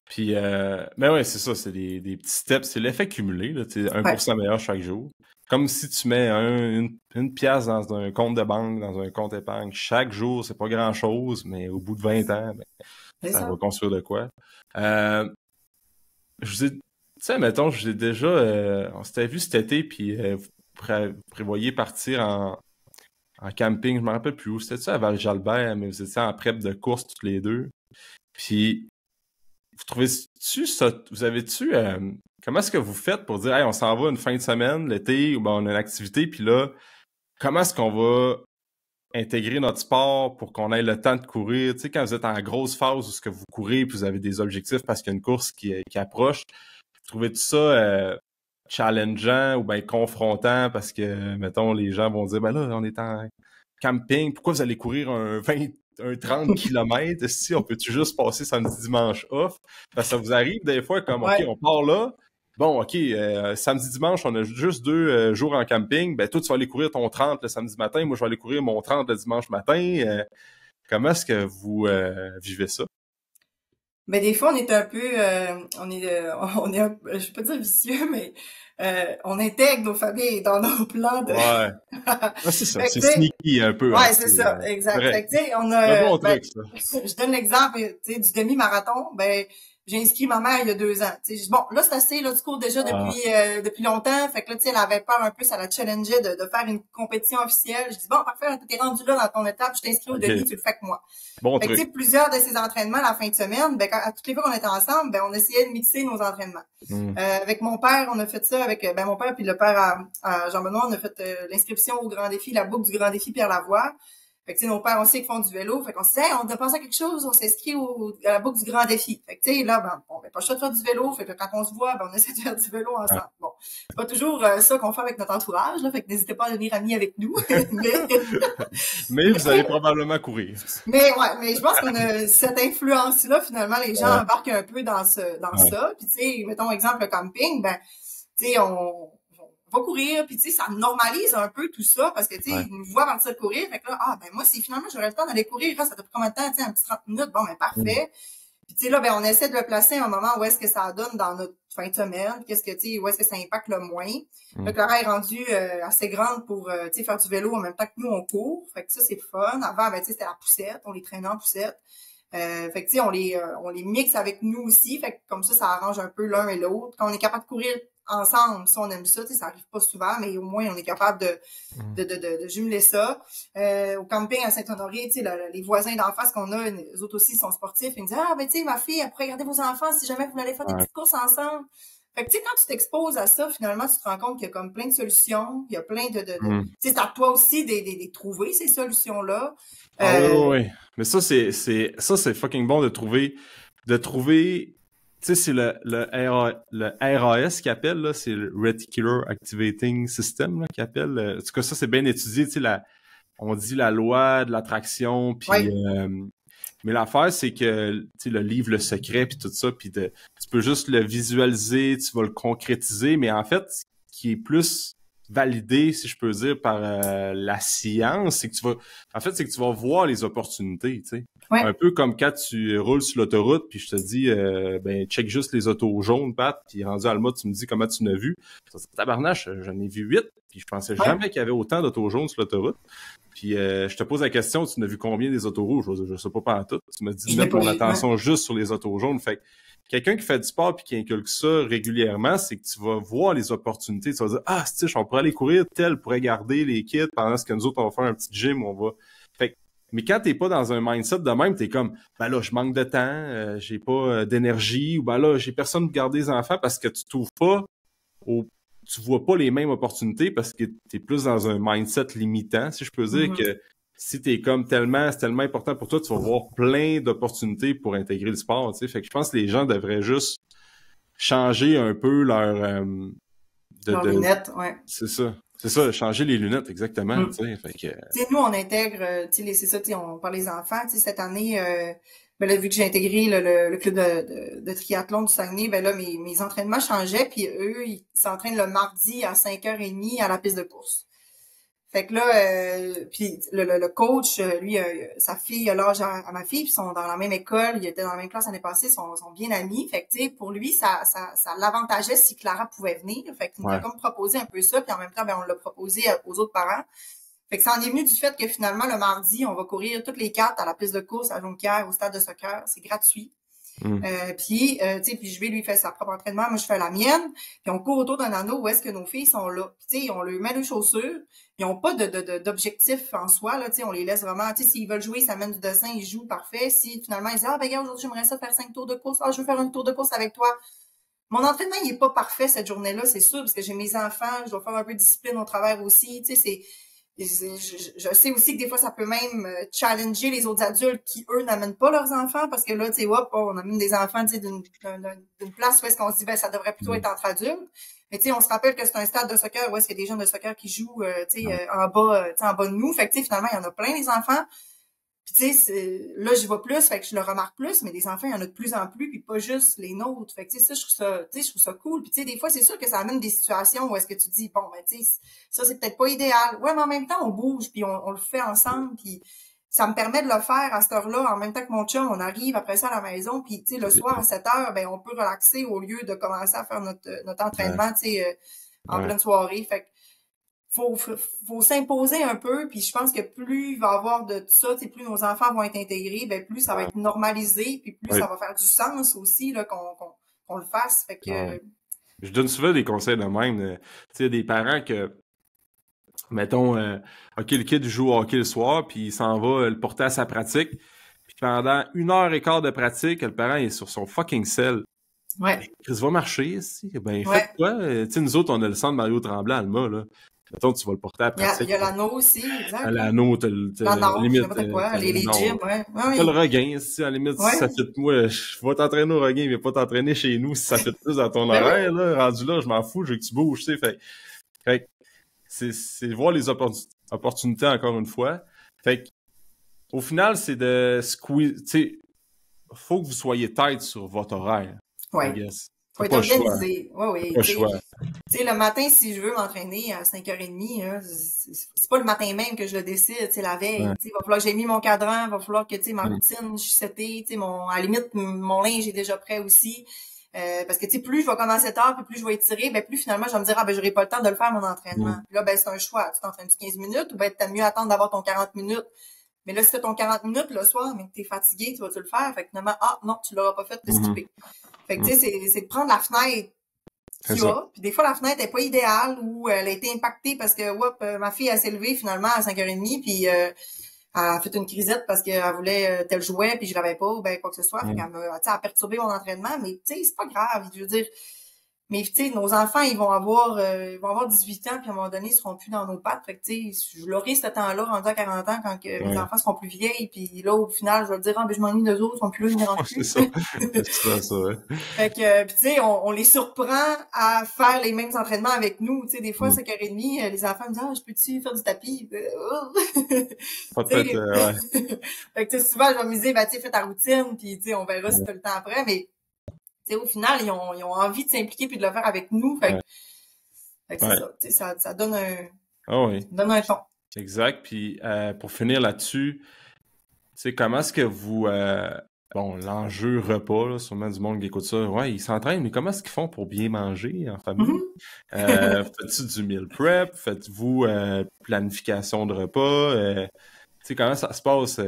Puis, ben ouais, c'est ça, c'est des petits steps, c'est l'effet cumulé, là, tu sais, 1% meilleur chaque jour. Comme si tu mets une pièce dans un compte de banque, dans un compte épargne, chaque jour, c'est pas grand-chose, mais au bout de 20 ans, ben, C'est ça ça. va construire de quoi. Je vous ai, tu sais, mettons, je vous ai déjà, on s'était vu cet été, puis vous prévoyez partir en camping, je me rappelle plus où, c'était ça à Val-Jalbert, mais vous étiez en prep de course toutes les deux. Puis, vous trouvez-tu ça, vous avez-tu, comment est-ce que vous faites pour dire, hey, on s'en va une fin de semaine, l'été, ou ben on a une activité, puis là, comment est-ce qu'on va intégrer notre sport pour qu'on ait le temps de courir? Tu sais, quand vous êtes en grosse phase où ce que vous courez, puis vous avez des objectifs parce qu'il y a une course qui approche, trouvez-tu ça challengeant ou bien confrontant parce que, mettons, les gens vont dire, ben là, on est en camping, pourquoi vous allez courir un 30 km? Si on peut-tu juste passer samedi, dimanche off? Parce que ça vous arrive des fois comme, OK, on part là, bon, OK, samedi, dimanche, on a juste 2 jours en camping, ben toi, tu vas aller courir ton 30 le samedi matin, moi, je vais aller courir mon 30 le dimanche matin. Comment est-ce que vous vivez ça? Mais des fois, on est un peu, on est je vais pas dire vicieux, mais on intègre nos familles dans nos plans de. Ouais. Ah, c'est ça, Fait que, c'est tu sais, sneaky un peu. ouais, c'est ça, exact. Vrai. Fait que, tu sais, on C'est un a, bon ben, truc, ça. je donne l'exemple, tu sais, du demi-marathon. Ben, j'ai inscrit ma mère il y a 2 ans. Tu sais, bon, là, c'est assez, là, tu cours déjà depuis longtemps. Fait que là, tu sais, elle avait peur un peu, ça la challengeait de faire une compétition officielle. Je dis, bon, parfait, t'es rendu là dans ton étape, je t'inscris au demi, tu le fais que moi. Bon Fait que, tu sais, truc. plusieurs de ces entraînements, la fin de semaine, ben, à toutes les fois qu'on était ensemble, ben, on essayait de mixer nos entraînements. Avec mon père, on a fait ça avec, mon père puis le père à Jean-Benoît, on a fait l'inscription au Grand Défi, la boucle du Grand Défi Pierre Lavoie. Fait que, tu sais, nos pères aussi qui font du vélo. Fait qu'on se dit, hey, on doit penser à quelque chose, on s'inscrit à la boucle du Grand Défi. Fait que, tu sais, là, ben, pas le choix de faire du vélo. Fait que quand on se voit, ben, on essaie de faire du vélo ensemble. Ah. Bon. C'est pas toujours ça qu'on fait avec notre entourage, là. Fait que n'hésitez pas à devenir amis avec nous. Mais vous allez probablement courir. Mais je pense qu'on a cette influence-là, finalement, les gens embarquent un peu dans ça. Puis, tu sais, mettons, exemple, le camping, ben, tu sais, on va courir, puis tu sais, ça normalise un peu tout ça, parce que tu sais, ils nous voient partir courir, fait que là, ben moi, si finalement j'aurais le temps d'aller courir, là, ça te prend combien de temps, tu sais, un petit 30 minutes, bon, ben parfait. Puis tu sais, là, ben on essaie de le placer à un moment où est-ce que ça donne dans notre fin de semaine, qu'est-ce que, tu sais, où est-ce que ça impacte le moins. Fait que l'horaire est rendu assez grande pour, tu sais, faire du vélo en même temps que nous, on court. Fait que ça, c'est le fun. Avant, ben tu sais, c'était la poussette, on les traînait en poussette. Fait que tu sais, on les mixe avec nous aussi, fait que comme ça arrange un peu l'un et l'autre. Quand on est capable de courir ensemble, si on aime ça, tu sais, ça arrive pas souvent, mais au moins on est capable de jumeler ça. Au camping à Saint-Honoré, tu sais, les voisins d'en face qu'on a, les autres aussi sont sportifs, ils me disent, ah ben tu sais, ma fille, elle pourrait garder vos enfants si jamais vous allez faire des petites courses ensemble. Fait que tu sais, quand tu t'exposes à ça, finalement, tu te rends compte qu'il y a comme plein de solutions, il y a plein tu sais, c'est à toi aussi de trouver ces solutions-là. Oui. Mais ça, c'est fucking bon de trouver, tu sais, c'est le RAS qui appelle, là, c'est le Reticular Activating System, là, qui appelle, en tout cas, ça, c'est bien étudié, tu sais, on dit la loi de l'attraction, puis Mais l'affaire, c'est que, tu sais, le livre, le secret, puis tout ça, puis tu peux juste le visualiser, tu vas le concrétiser, mais en fait, ce qui est plus validé, si je peux dire, par la science, c'est que tu vas voir les opportunités, tu sais. Ouais. Un peu comme quand tu roules sur l'autoroute, puis je te dis, ben, check juste les autos jaunes, Pat, puis rendu à Alma, tu me dis comment tu n'as vu. Tabarnache, j'en ai vu 8, puis je pensais jamais qu'il y avait autant d'autos jaunes sur l'autoroute. Puis je te pose la question, tu n'as vu combien des autos rouges? Je sais pas en tout. Tu m'as dit de mettre mon attention juste sur les autos jaunes. Fait que quelqu'un qui fait du sport puis qui inculque ça régulièrement, c'est que tu vas voir les opportunités. Tu vas dire, ah, stiche, on pourrait aller courir, tel pourrait garder les kits pendant ce que nous autres, on va faire un petit gym, on va... Fait que, mais quand t'es pas dans un mindset de même, t'es comme, ben là, je manque de temps, j'ai pas d'énergie, ou ben là, j'ai personne pour garder les enfants parce que tu t'ouvres pas tu vois pas les mêmes opportunités parce que t'es plus dans un mindset limitant, si je peux dire, que si t'es comme c'est tellement important pour toi, tu vas voir plein d'opportunités pour intégrer le sport, tu sais. Fait que je pense que les gens devraient juste changer un peu leur lunettes, ouais. C'est ça, changer les lunettes, exactement, tu sais. Fait que... Tu sais, nous, on intègre, tu sais, c'est ça, tu sais, on parle des enfants, tu sais, cette année, ben là, vu que j'ai intégré le club de triathlon du Saguenay, ben là, mes entraînements changeaient, puis eux, ils s'entraînent le mardi à 5h30 à la piste de course. Fait que là, puis le coach, lui, sa fille a l'âge à ma fille, puis ils sont dans la même école, ils étaient dans la même classe l'année passée, ils sont bien amis. Fait que, tu sais, pour lui, ça l'avantageait si Clara pouvait venir. Fait qu'il nous a comme proposé un peu ça, puis en même temps, ben on l'a proposé aux autres parents. Fait que ça en est venu du fait que finalement, le mardi, on va courir toutes les 4 à la piste de course à Jonquière, au stade de soccer. C'est gratuit. Puis je vais lui faire sa propre entraînement, moi je fais la mienne, puis on court autour d'un anneau où est-ce que nos filles sont là. Puis tu sais, on leur met les chaussures, ils ont pas d'objectif en soi là, tu sais, on les laisse vraiment, tu sais, s'ils veulent jouer, ça mène du dessin, ils jouent parfait. Si finalement ils disent ben gars, aujourd'hui j'aimerais ça faire 5 tours de course, je veux faire un tour de course avec toi. Mon entraînement, il est pas parfait cette journée-là, c'est sûr, parce que j'ai mes enfants, je dois faire un peu de discipline au travers aussi, tu sais, je sais aussi que des fois, ça peut même challenger les autres adultes qui, eux, n'amènent pas leurs enfants parce que là, tu sais, on amène des enfants, tu sais, d'une place où est-ce qu'on se dit, ben, ça devrait plutôt être entre adultes. Mais tu sais, on se rappelle que c'est un stade de soccer où est-ce qu'il y a des gens de soccer qui jouent, tu sais, en bas de nous. Fait que, tu sais, finalement, il y en a plein, les enfants. Puis tu sais, là, j'y vois plus, fait que je le remarque plus, mais des enfants, il y en a de plus en plus, puis pas juste les nôtres. Fait que tu sais, ça, je trouve ça cool. Puis tu sais, des fois, c'est sûr que ça amène des situations où est-ce que tu dis, bon, ben tu sais, ça, c'est peut-être pas idéal. Ouais, mais en même temps, on bouge, puis on le fait ensemble, puis ça me permet de le faire à cette heure-là, en même temps que mon chum, on arrive après ça à la maison, puis tu sais, le soir à 7h, ben on peut relaxer au lieu de commencer à faire notre entraînement, tu sais, en pleine soirée. Fait que faut s'imposer un peu, puis je pense que plus il va y avoir de tout ça, plus nos enfants vont être intégrés, ben plus ça va être normalisé, puis plus ça va faire du sens aussi là qu'on le fasse. Fait que je donne souvent des conseils de même. Tu sais, des parents que mettons OK, le kid joue au hockey le soir, puis il s'en va le porter à sa pratique. Puis pendant 1h15 de pratique, le parent est sur son fucking sel. Ouais. Chris va marcher ici. Ben faites quoi? Tu sais, nous autres, on a le centre Mario Tremblay à Alma, là. Mettons, tu vas le porter à la pratique. Il y a l'anneau aussi, exact. À l'anneau, t'as la limite. Les gyms, ouais. T'as le regain, si à la limite, si ça fait moi, je vais t'entraîner au regain, mais pas t'entraîner chez nous si ça fait plus dans ton horaire, là. Rendu là, je m'en fous, je veux que tu bouges, tu sais. Fait c'est voir les opportunités encore une fois. Fait que, au final, c'est de squeeze, tu sais, faut que vous soyez tête sur votre horaire. Ouais. Faut être organisé. Oui. Pas le choix. Tu sais, le matin, si je veux m'entraîner à 5h30, hein, c'est pas le matin même que je le décide, tu sais, la veille. Ouais. Il va falloir que j'ai mis mon cadran, il va falloir que, tu sais, ma routine, je suis setée, tu sais, à la limite, mon linge est déjà prêt aussi. Parce que, tu sais, plus je vais commencer tard, puis plus je vais étirer, ben, plus finalement, je vais me dire, j'aurai pas le temps de le faire, mon entraînement. Puis là, ben, c'est un choix. Tu t'entraînes 15 minutes, ou ben, t'as mieux attendre d'avoir ton 40 minutes. Mais là, si t'as ton 40 minutes le soir, mais que t'es fatigué, tu vas-tu le faire? Fait que finalement, non, tu l'auras pas fait, t'es stupé. Fait que, tu sais, c'est de prendre la fenêtre qu'il y a. Puis des fois, la fenêtre est pas idéale ou elle a été impactée parce que, ma fille, elle s'est levée finalement à 5h30 puis elle a fait une crisette parce qu'elle voulait tel jouet puis je l'avais pas ou ben quoi que ce soit. Fait qu'elle a perturbé mon entraînement. Mais, tu sais, c'est pas grave. Je veux dire, Mais tu sais, nos enfants, ils vont avoir 18 ans, puis à un moment donné, ils seront plus dans nos pattes. Fait que tu sais, je l'aurai ce temps-là, rendu à 40 ans, quand que mes enfants seront plus vieilles, puis là, au final, je vais dire, ah, ben je m'ennuie d'eux autres, ils sont plus là, ils me dérangent C'est plus. ça. C'est ça, ouais. Fait que, puis tu sais, on les surprend à faire les mêmes entraînements avec nous. Tu sais, des fois, à 5h30, les enfants me disent, ah, je peux-tu faire du tapis? Peut-être, ouais. Fait que tu sais, souvent, je vais me dire, ben tu sais, fais ta routine, puis tu sais, on verra si t'as le temps après, mais tu sais, au final, ils ont envie de s'impliquer puis de le faire avec nous. Fait que c'est ça. Tu sais, ça donne donne un ton. Exact. Puis pour finir là-dessus, tu sais, comment est-ce que vous bon, l'enjeu repas, là, sûrement du monde qui écoute ça, ouais, ils s'entraînent, mais comment est-ce qu'ils font pour bien manger en famille? Faites-tu du meal prep? Faites-vous planification de repas? Tu sais, comment ça se passe?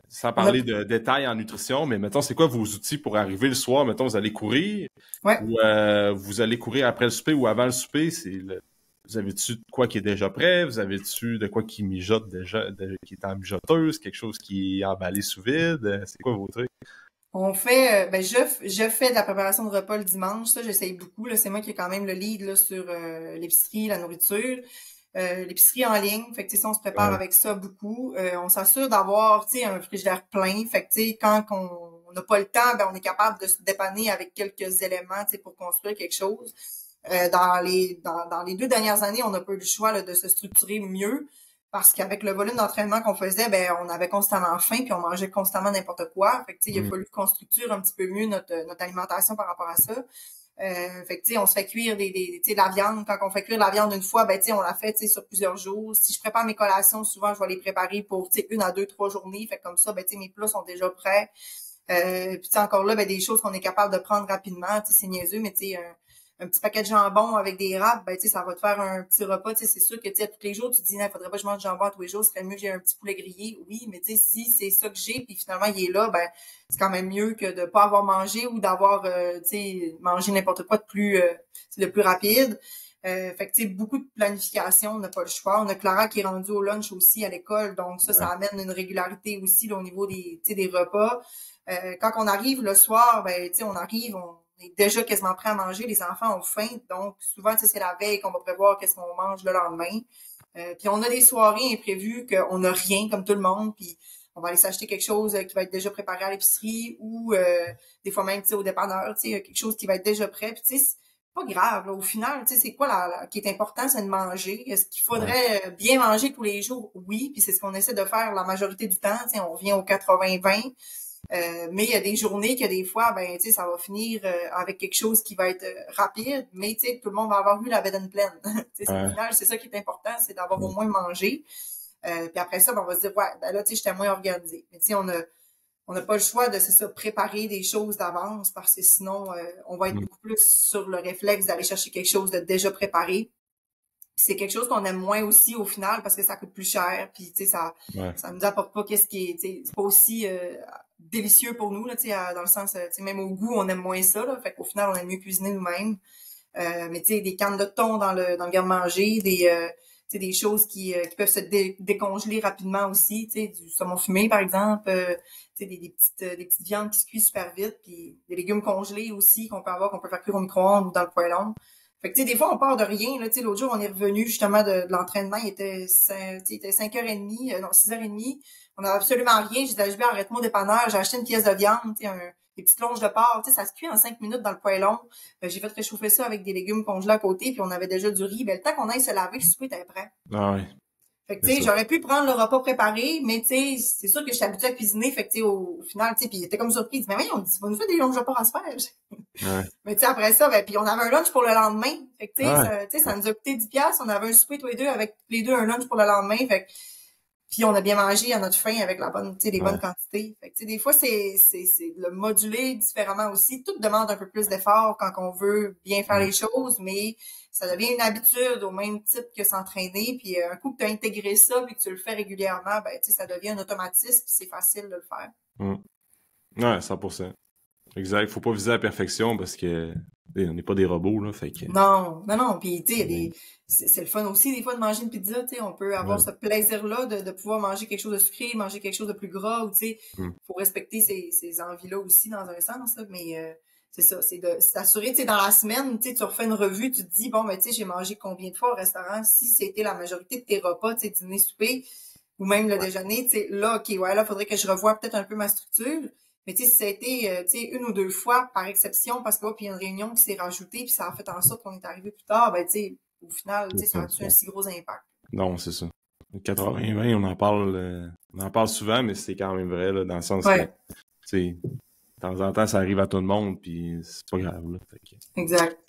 Sans parler de détails en nutrition, mais mettons, c'est quoi vos outils pour arriver le soir? Mettons, vous allez courir, ou vous allez courir après le souper ou avant le souper, vous avez-tu de quoi qui est déjà prêt? Vous avez-tu de quoi qui mijote déjà, qui est en mijoteuse, quelque chose qui est emballé sous vide? C'est quoi vos trucs? On fait, je fais de la préparation de repas le dimanche. Ça, j'essaye beaucoup. Là, c'est moi qui ai quand même le lead là, sur l'épicerie, la nourriture. L'épicerie en ligne. Fait que, tu sais, on se prépare avec ça beaucoup. On s'assure d'avoir, tu sais, un frigidaire plein. Fait que, tu sais, quand on n'a pas le temps, ben, on est capable de se dépanner avec quelques éléments, tu sais, pour construire quelque chose. Dans les 2 dernières années, on n'a pas eu le choix là, de se structurer mieux parce qu'avec le volume d'entraînement qu'on faisait, ben on avait constamment faim puis on mangeait constamment n'importe quoi. Fait que, tu sais, il a fallu qu'on structure un petit peu mieux notre alimentation par rapport à ça. Fait que, tu sais, on se fait cuire tu sais, de la viande. Quand on fait cuire de la viande une fois, ben, tu sais, on la fait, tu sais, sur plusieurs jours. Si je prépare mes collations, souvent, je vais les préparer pour, tu sais, 1 à 2, 3 journées. Fait que comme ça, ben, tu sais, mes plats sont déjà prêts. Puis, tu sais, encore là, ben, des choses qu'on est capable de prendre rapidement. Tu sais, c'est niaiseux, mais tu sais, un petit paquet de jambon avec des râpes, ben, tu sais, ça va te faire un petit repas. Tu sais, c'est sûr que, tu sais, tous les jours, tu te dis, non, faudrait pas que je mange du jambon tous les jours. Ce serait mieux que j'ai un petit poulet grillé. Oui, mais tu sais, si c'est ça que j'ai, puis finalement, il est là, ben, c'est quand même mieux que de pas avoir mangé ou d'avoir, tu sais, mangé n'importe quoi de plus rapide. Fait que, tu sais, beaucoup de planification, on n'a pas le choix. On a Clara qui est rendue au lunch aussi à l'école, donc ça amène une régularité aussi là, au niveau des, tu sais, des repas. Quand on arrive le soir, ben, tu sais, on est déjà quasiment prêt à manger, les enfants ont faim, donc souvent, tu sais, c'est la veille qu'on va prévoir qu'est-ce qu'on mange le lendemain. Puis on a des soirées imprévues qu'on n'a rien, comme tout le monde, puis on va aller s'acheter quelque chose qui va être déjà préparé à l'épicerie ou des fois même, tu sais, au dépanneur, tu sais, quelque chose qui va être déjà prêt. Puis tu sais, c'est pas grave, là, au final, tu sais, c'est quoi qui est important, c'est de manger. Est-ce qu'il faudrait bien manger tous les jours? Oui, puis c'est ce qu'on essaie de faire la majorité du temps, tu sais, on revient au 80-20. Mais il y a des journées que des fois, ben, tu sais, ça va finir avec quelque chose qui va être rapide, mais tu sais, tout le monde va avoir eu la bedaine pleine. Tu sais, au final, c'est ça qui est important, c'est d'avoir au moins mangé. Puis après ça, ben, on va se dire, ouais, ben là, tu sais, j'étais moins organisé. Mais tu sais, on n'a pas le choix de, c'est ça, préparer des choses d'avance parce que sinon, on va être beaucoup plus sur le réflexe d'aller chercher quelque chose de déjà préparé. Puis c'est quelque chose qu'on aime moins aussi au final parce que ça coûte plus cher. Puis tu sais, ça nous apporte pas qu'est-ce qui est, tu sais, c'est pas aussi délicieux pour nous là, tu sais, dans le sens, tu sais, même au goût, on aime moins ça là. Fait qu'au final, on aime mieux cuisiner nous-mêmes. Mais tu sais, des cannes de thon dans le garde-manger, tu sais, des choses qui peuvent se décongeler rapidement aussi, tu sais, du saumon fumé par exemple, tu sais, des petites viandes qui se cuisent super vite, puis des légumes congelés aussi qu'on peut faire cuire au micro-ondes ou dans le poêlon. Fait que, tu sais, des fois, on part de rien, là. Tu sais, l'autre jour, on est revenu, justement, de l'entraînement. Il était 5h30, non, 6h30. On n'avait absolument rien. J'ai dit à JB, arrête-moi au dépanneur. J'ai acheté une pièce de viande, tu sais, des petites longes de porc. Tu sais, ça se cuit en 5 minutes dans le poêlon. J'ai fait réchauffer ça avec des légumes congelés à côté, puis on avait déjà du riz. Ben, le temps qu'on aille se laver, le souper était prêt. Ah oui. Fait que, tu sais, j'aurais pu prendre le repas préparé, mais tu sais, c'est sûr que je suis habituée à cuisiner. Fait que, tu sais, au final, tu sais, puis il était comme surpris. Il dit, mais oui, on dit, on nous fait des longs repas à se faire. Mais tu sais, après ça, ben, puis on avait un lunch pour le lendemain. Fait que, tu sais, ça nous a coûté 10$. On avait un souper tous les deux avec les deux un lunch pour le lendemain. Fait que, puis on a bien mangé à notre faim avec la bonne, tu sais, les bonnes quantités. Fait que, tu sais, des fois, c'est le moduler différemment aussi. Tout demande un peu plus d'effort quand on veut bien faire les choses, mais ça devient une habitude au même titre que s'entraîner. Puis un coup que tu as intégré ça puis que tu le fais régulièrement, ben, tu sais, ça devient un automatisme puis c'est facile de le faire. Ouais, 100%. Exact. Faut pas viser la perfection parce que on n'est pas des robots, là. Fait que... Non. Puis, tu sais, c'est le fun aussi, des fois, de manger une pizza, tu sais. On peut avoir ce plaisir-là de pouvoir manger quelque chose de sucré, manger quelque chose de plus gras, ou, tu sais, faut respecter ces envies-là aussi, dans un sens, là. Mais, c'est ça, c'est de s'assurer, tu sais, dans la semaine, tu sais, tu refais une revue, tu te dis, bon, ben, tu sais, j'ai mangé combien de fois au restaurant, si c'était la majorité de tes repas, tu sais, dîner, souper, ou même le déjeuner, tu sais, là, OK, ouais, là, faudrait que je revoie peut-être un peu ma structure. Mais tu sais, si ça a été, tu sais, une ou deux fois par exception, parce que, puis il y a une réunion qui s'est rajoutée, puis ça a fait en sorte qu'on est arrivé plus tard, ben, tu sais, au final, tu sais, ça a-tu un si gros impact? Non, c'est ça. 80-20, on en parle souvent, mais c'est quand même vrai, là, dans le sens que, tu sais, de temps en temps, ça arrive à tout le monde, puis c'est pas grave, là. Exact.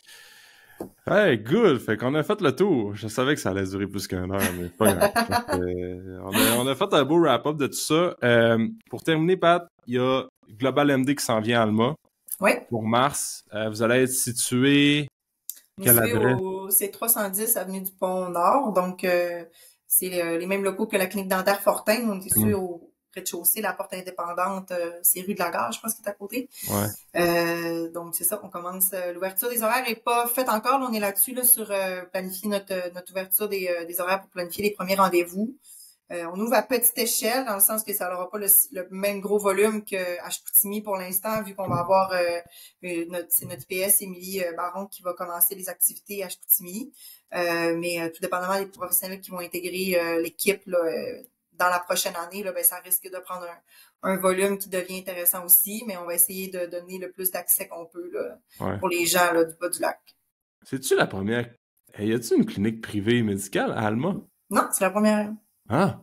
Hey, good! Fait qu'on a fait le tour. Je savais que ça allait durer plus qu'une heure, mais c'est pas grave. On a fait un beau wrap-up de tout ça. Pour terminer, Pat, il y a Global MD qui s'en vient à Alma. Oui. Pour mars. Vous allez être situé... Quelle adresse? C'est 310 avenue du Pont-Nord. Donc, c'est les mêmes locaux que la clinique dentaire Fortin. On est ici au rez-de-chaussée, la porte indépendante, c'est rue de la Gare, je pense, qui est à côté. Ouais. Donc, c'est ça, on commence. L'ouverture des horaires n'est pas faite encore. Là, on est là-dessus là, sur planifier notre ouverture des horaires pour planifier les premiers rendez-vous. On ouvre à petite échelle, dans le sens que ça n'aura pas le même gros volume que à Chicoutimi pour l'instant, vu qu'on va avoir notre PS, Émilie Baron, qui va commencer les activités à Chicoutimi. Mais tout dépendamment des professionnels qui vont intégrer l'équipe là, dans la prochaine année, là, ben, ça risque de prendre un volume qui devient intéressant aussi, mais on va essayer de donner le plus d'accès qu'on peut là, pour les gens là, du bas du lac. C'est-tu la première? Y a-t-il une clinique privée médicale à Alma? Non, c'est la première. Ah!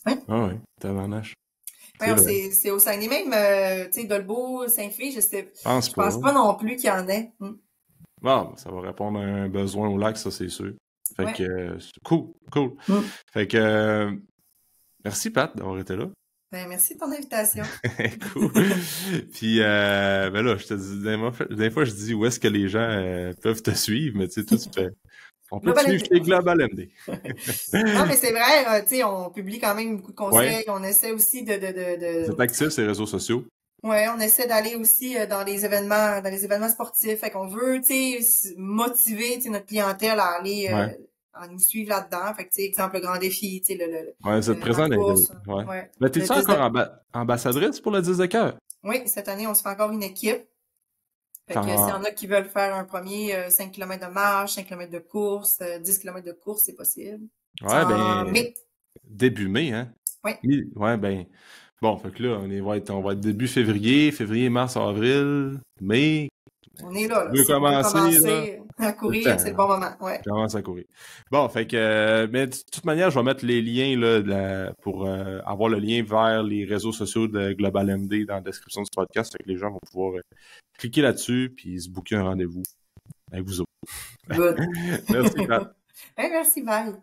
Oui. Ah oui, tabarnache. Ouais, c'est au Saguenay même, tu sais, Dolbeau, Saint-Fé, je pense pas non plus qu'il y en ait. Bon, ça va répondre à un besoin au lac, ça c'est sûr. Fait que, cool. Fait que, merci Pat d'avoir été là. Ben, merci de ton invitation. Cool. Puis, ben là, je te dis, des fois je dis où est-ce que les gens peuvent te suivre, mais tu sais, toi tu fais... On peut te suivre chez Global MD. Non, mais c'est vrai, tu sais, on publie quand même beaucoup de conseils. On essaie aussi de... Vous êtes actif sur les réseaux sociaux? Ouais, on essaie d'aller aussi dans les événements sportifs. Fait qu'on veut, tu sais, motiver notre clientèle à aller à nous suivre là-dedans. Fait que, tu sais, exemple, le grand défi, tu sais, vous êtes présent dans les... Ouais. Mais t'es-tu encore ambassadrice pour le 10 de cœur? Oui, cette année, on se fait encore une équipe. Fait que s'il y en a qui veulent faire un premier 5 km de marche, 5 km de course, 10 km de course, c'est possible. Ouais, ben... mai. Début mai, hein? Oui. Ouais, ben... Bon, fait que là, on va être début février, mars, avril, mai. On est là. Si commencer à courir, c'est le bon moment. Ouais. Commence à courir. Bon, fait que, mais de toute manière, je vais mettre les liens là, pour avoir le lien vers les réseaux sociaux de Global MD dans la description du podcast. Fait que les gens vont pouvoir cliquer là-dessus puis se booker un rendez-vous avec vous autres. Good. Merci, Pat. Merci, bye.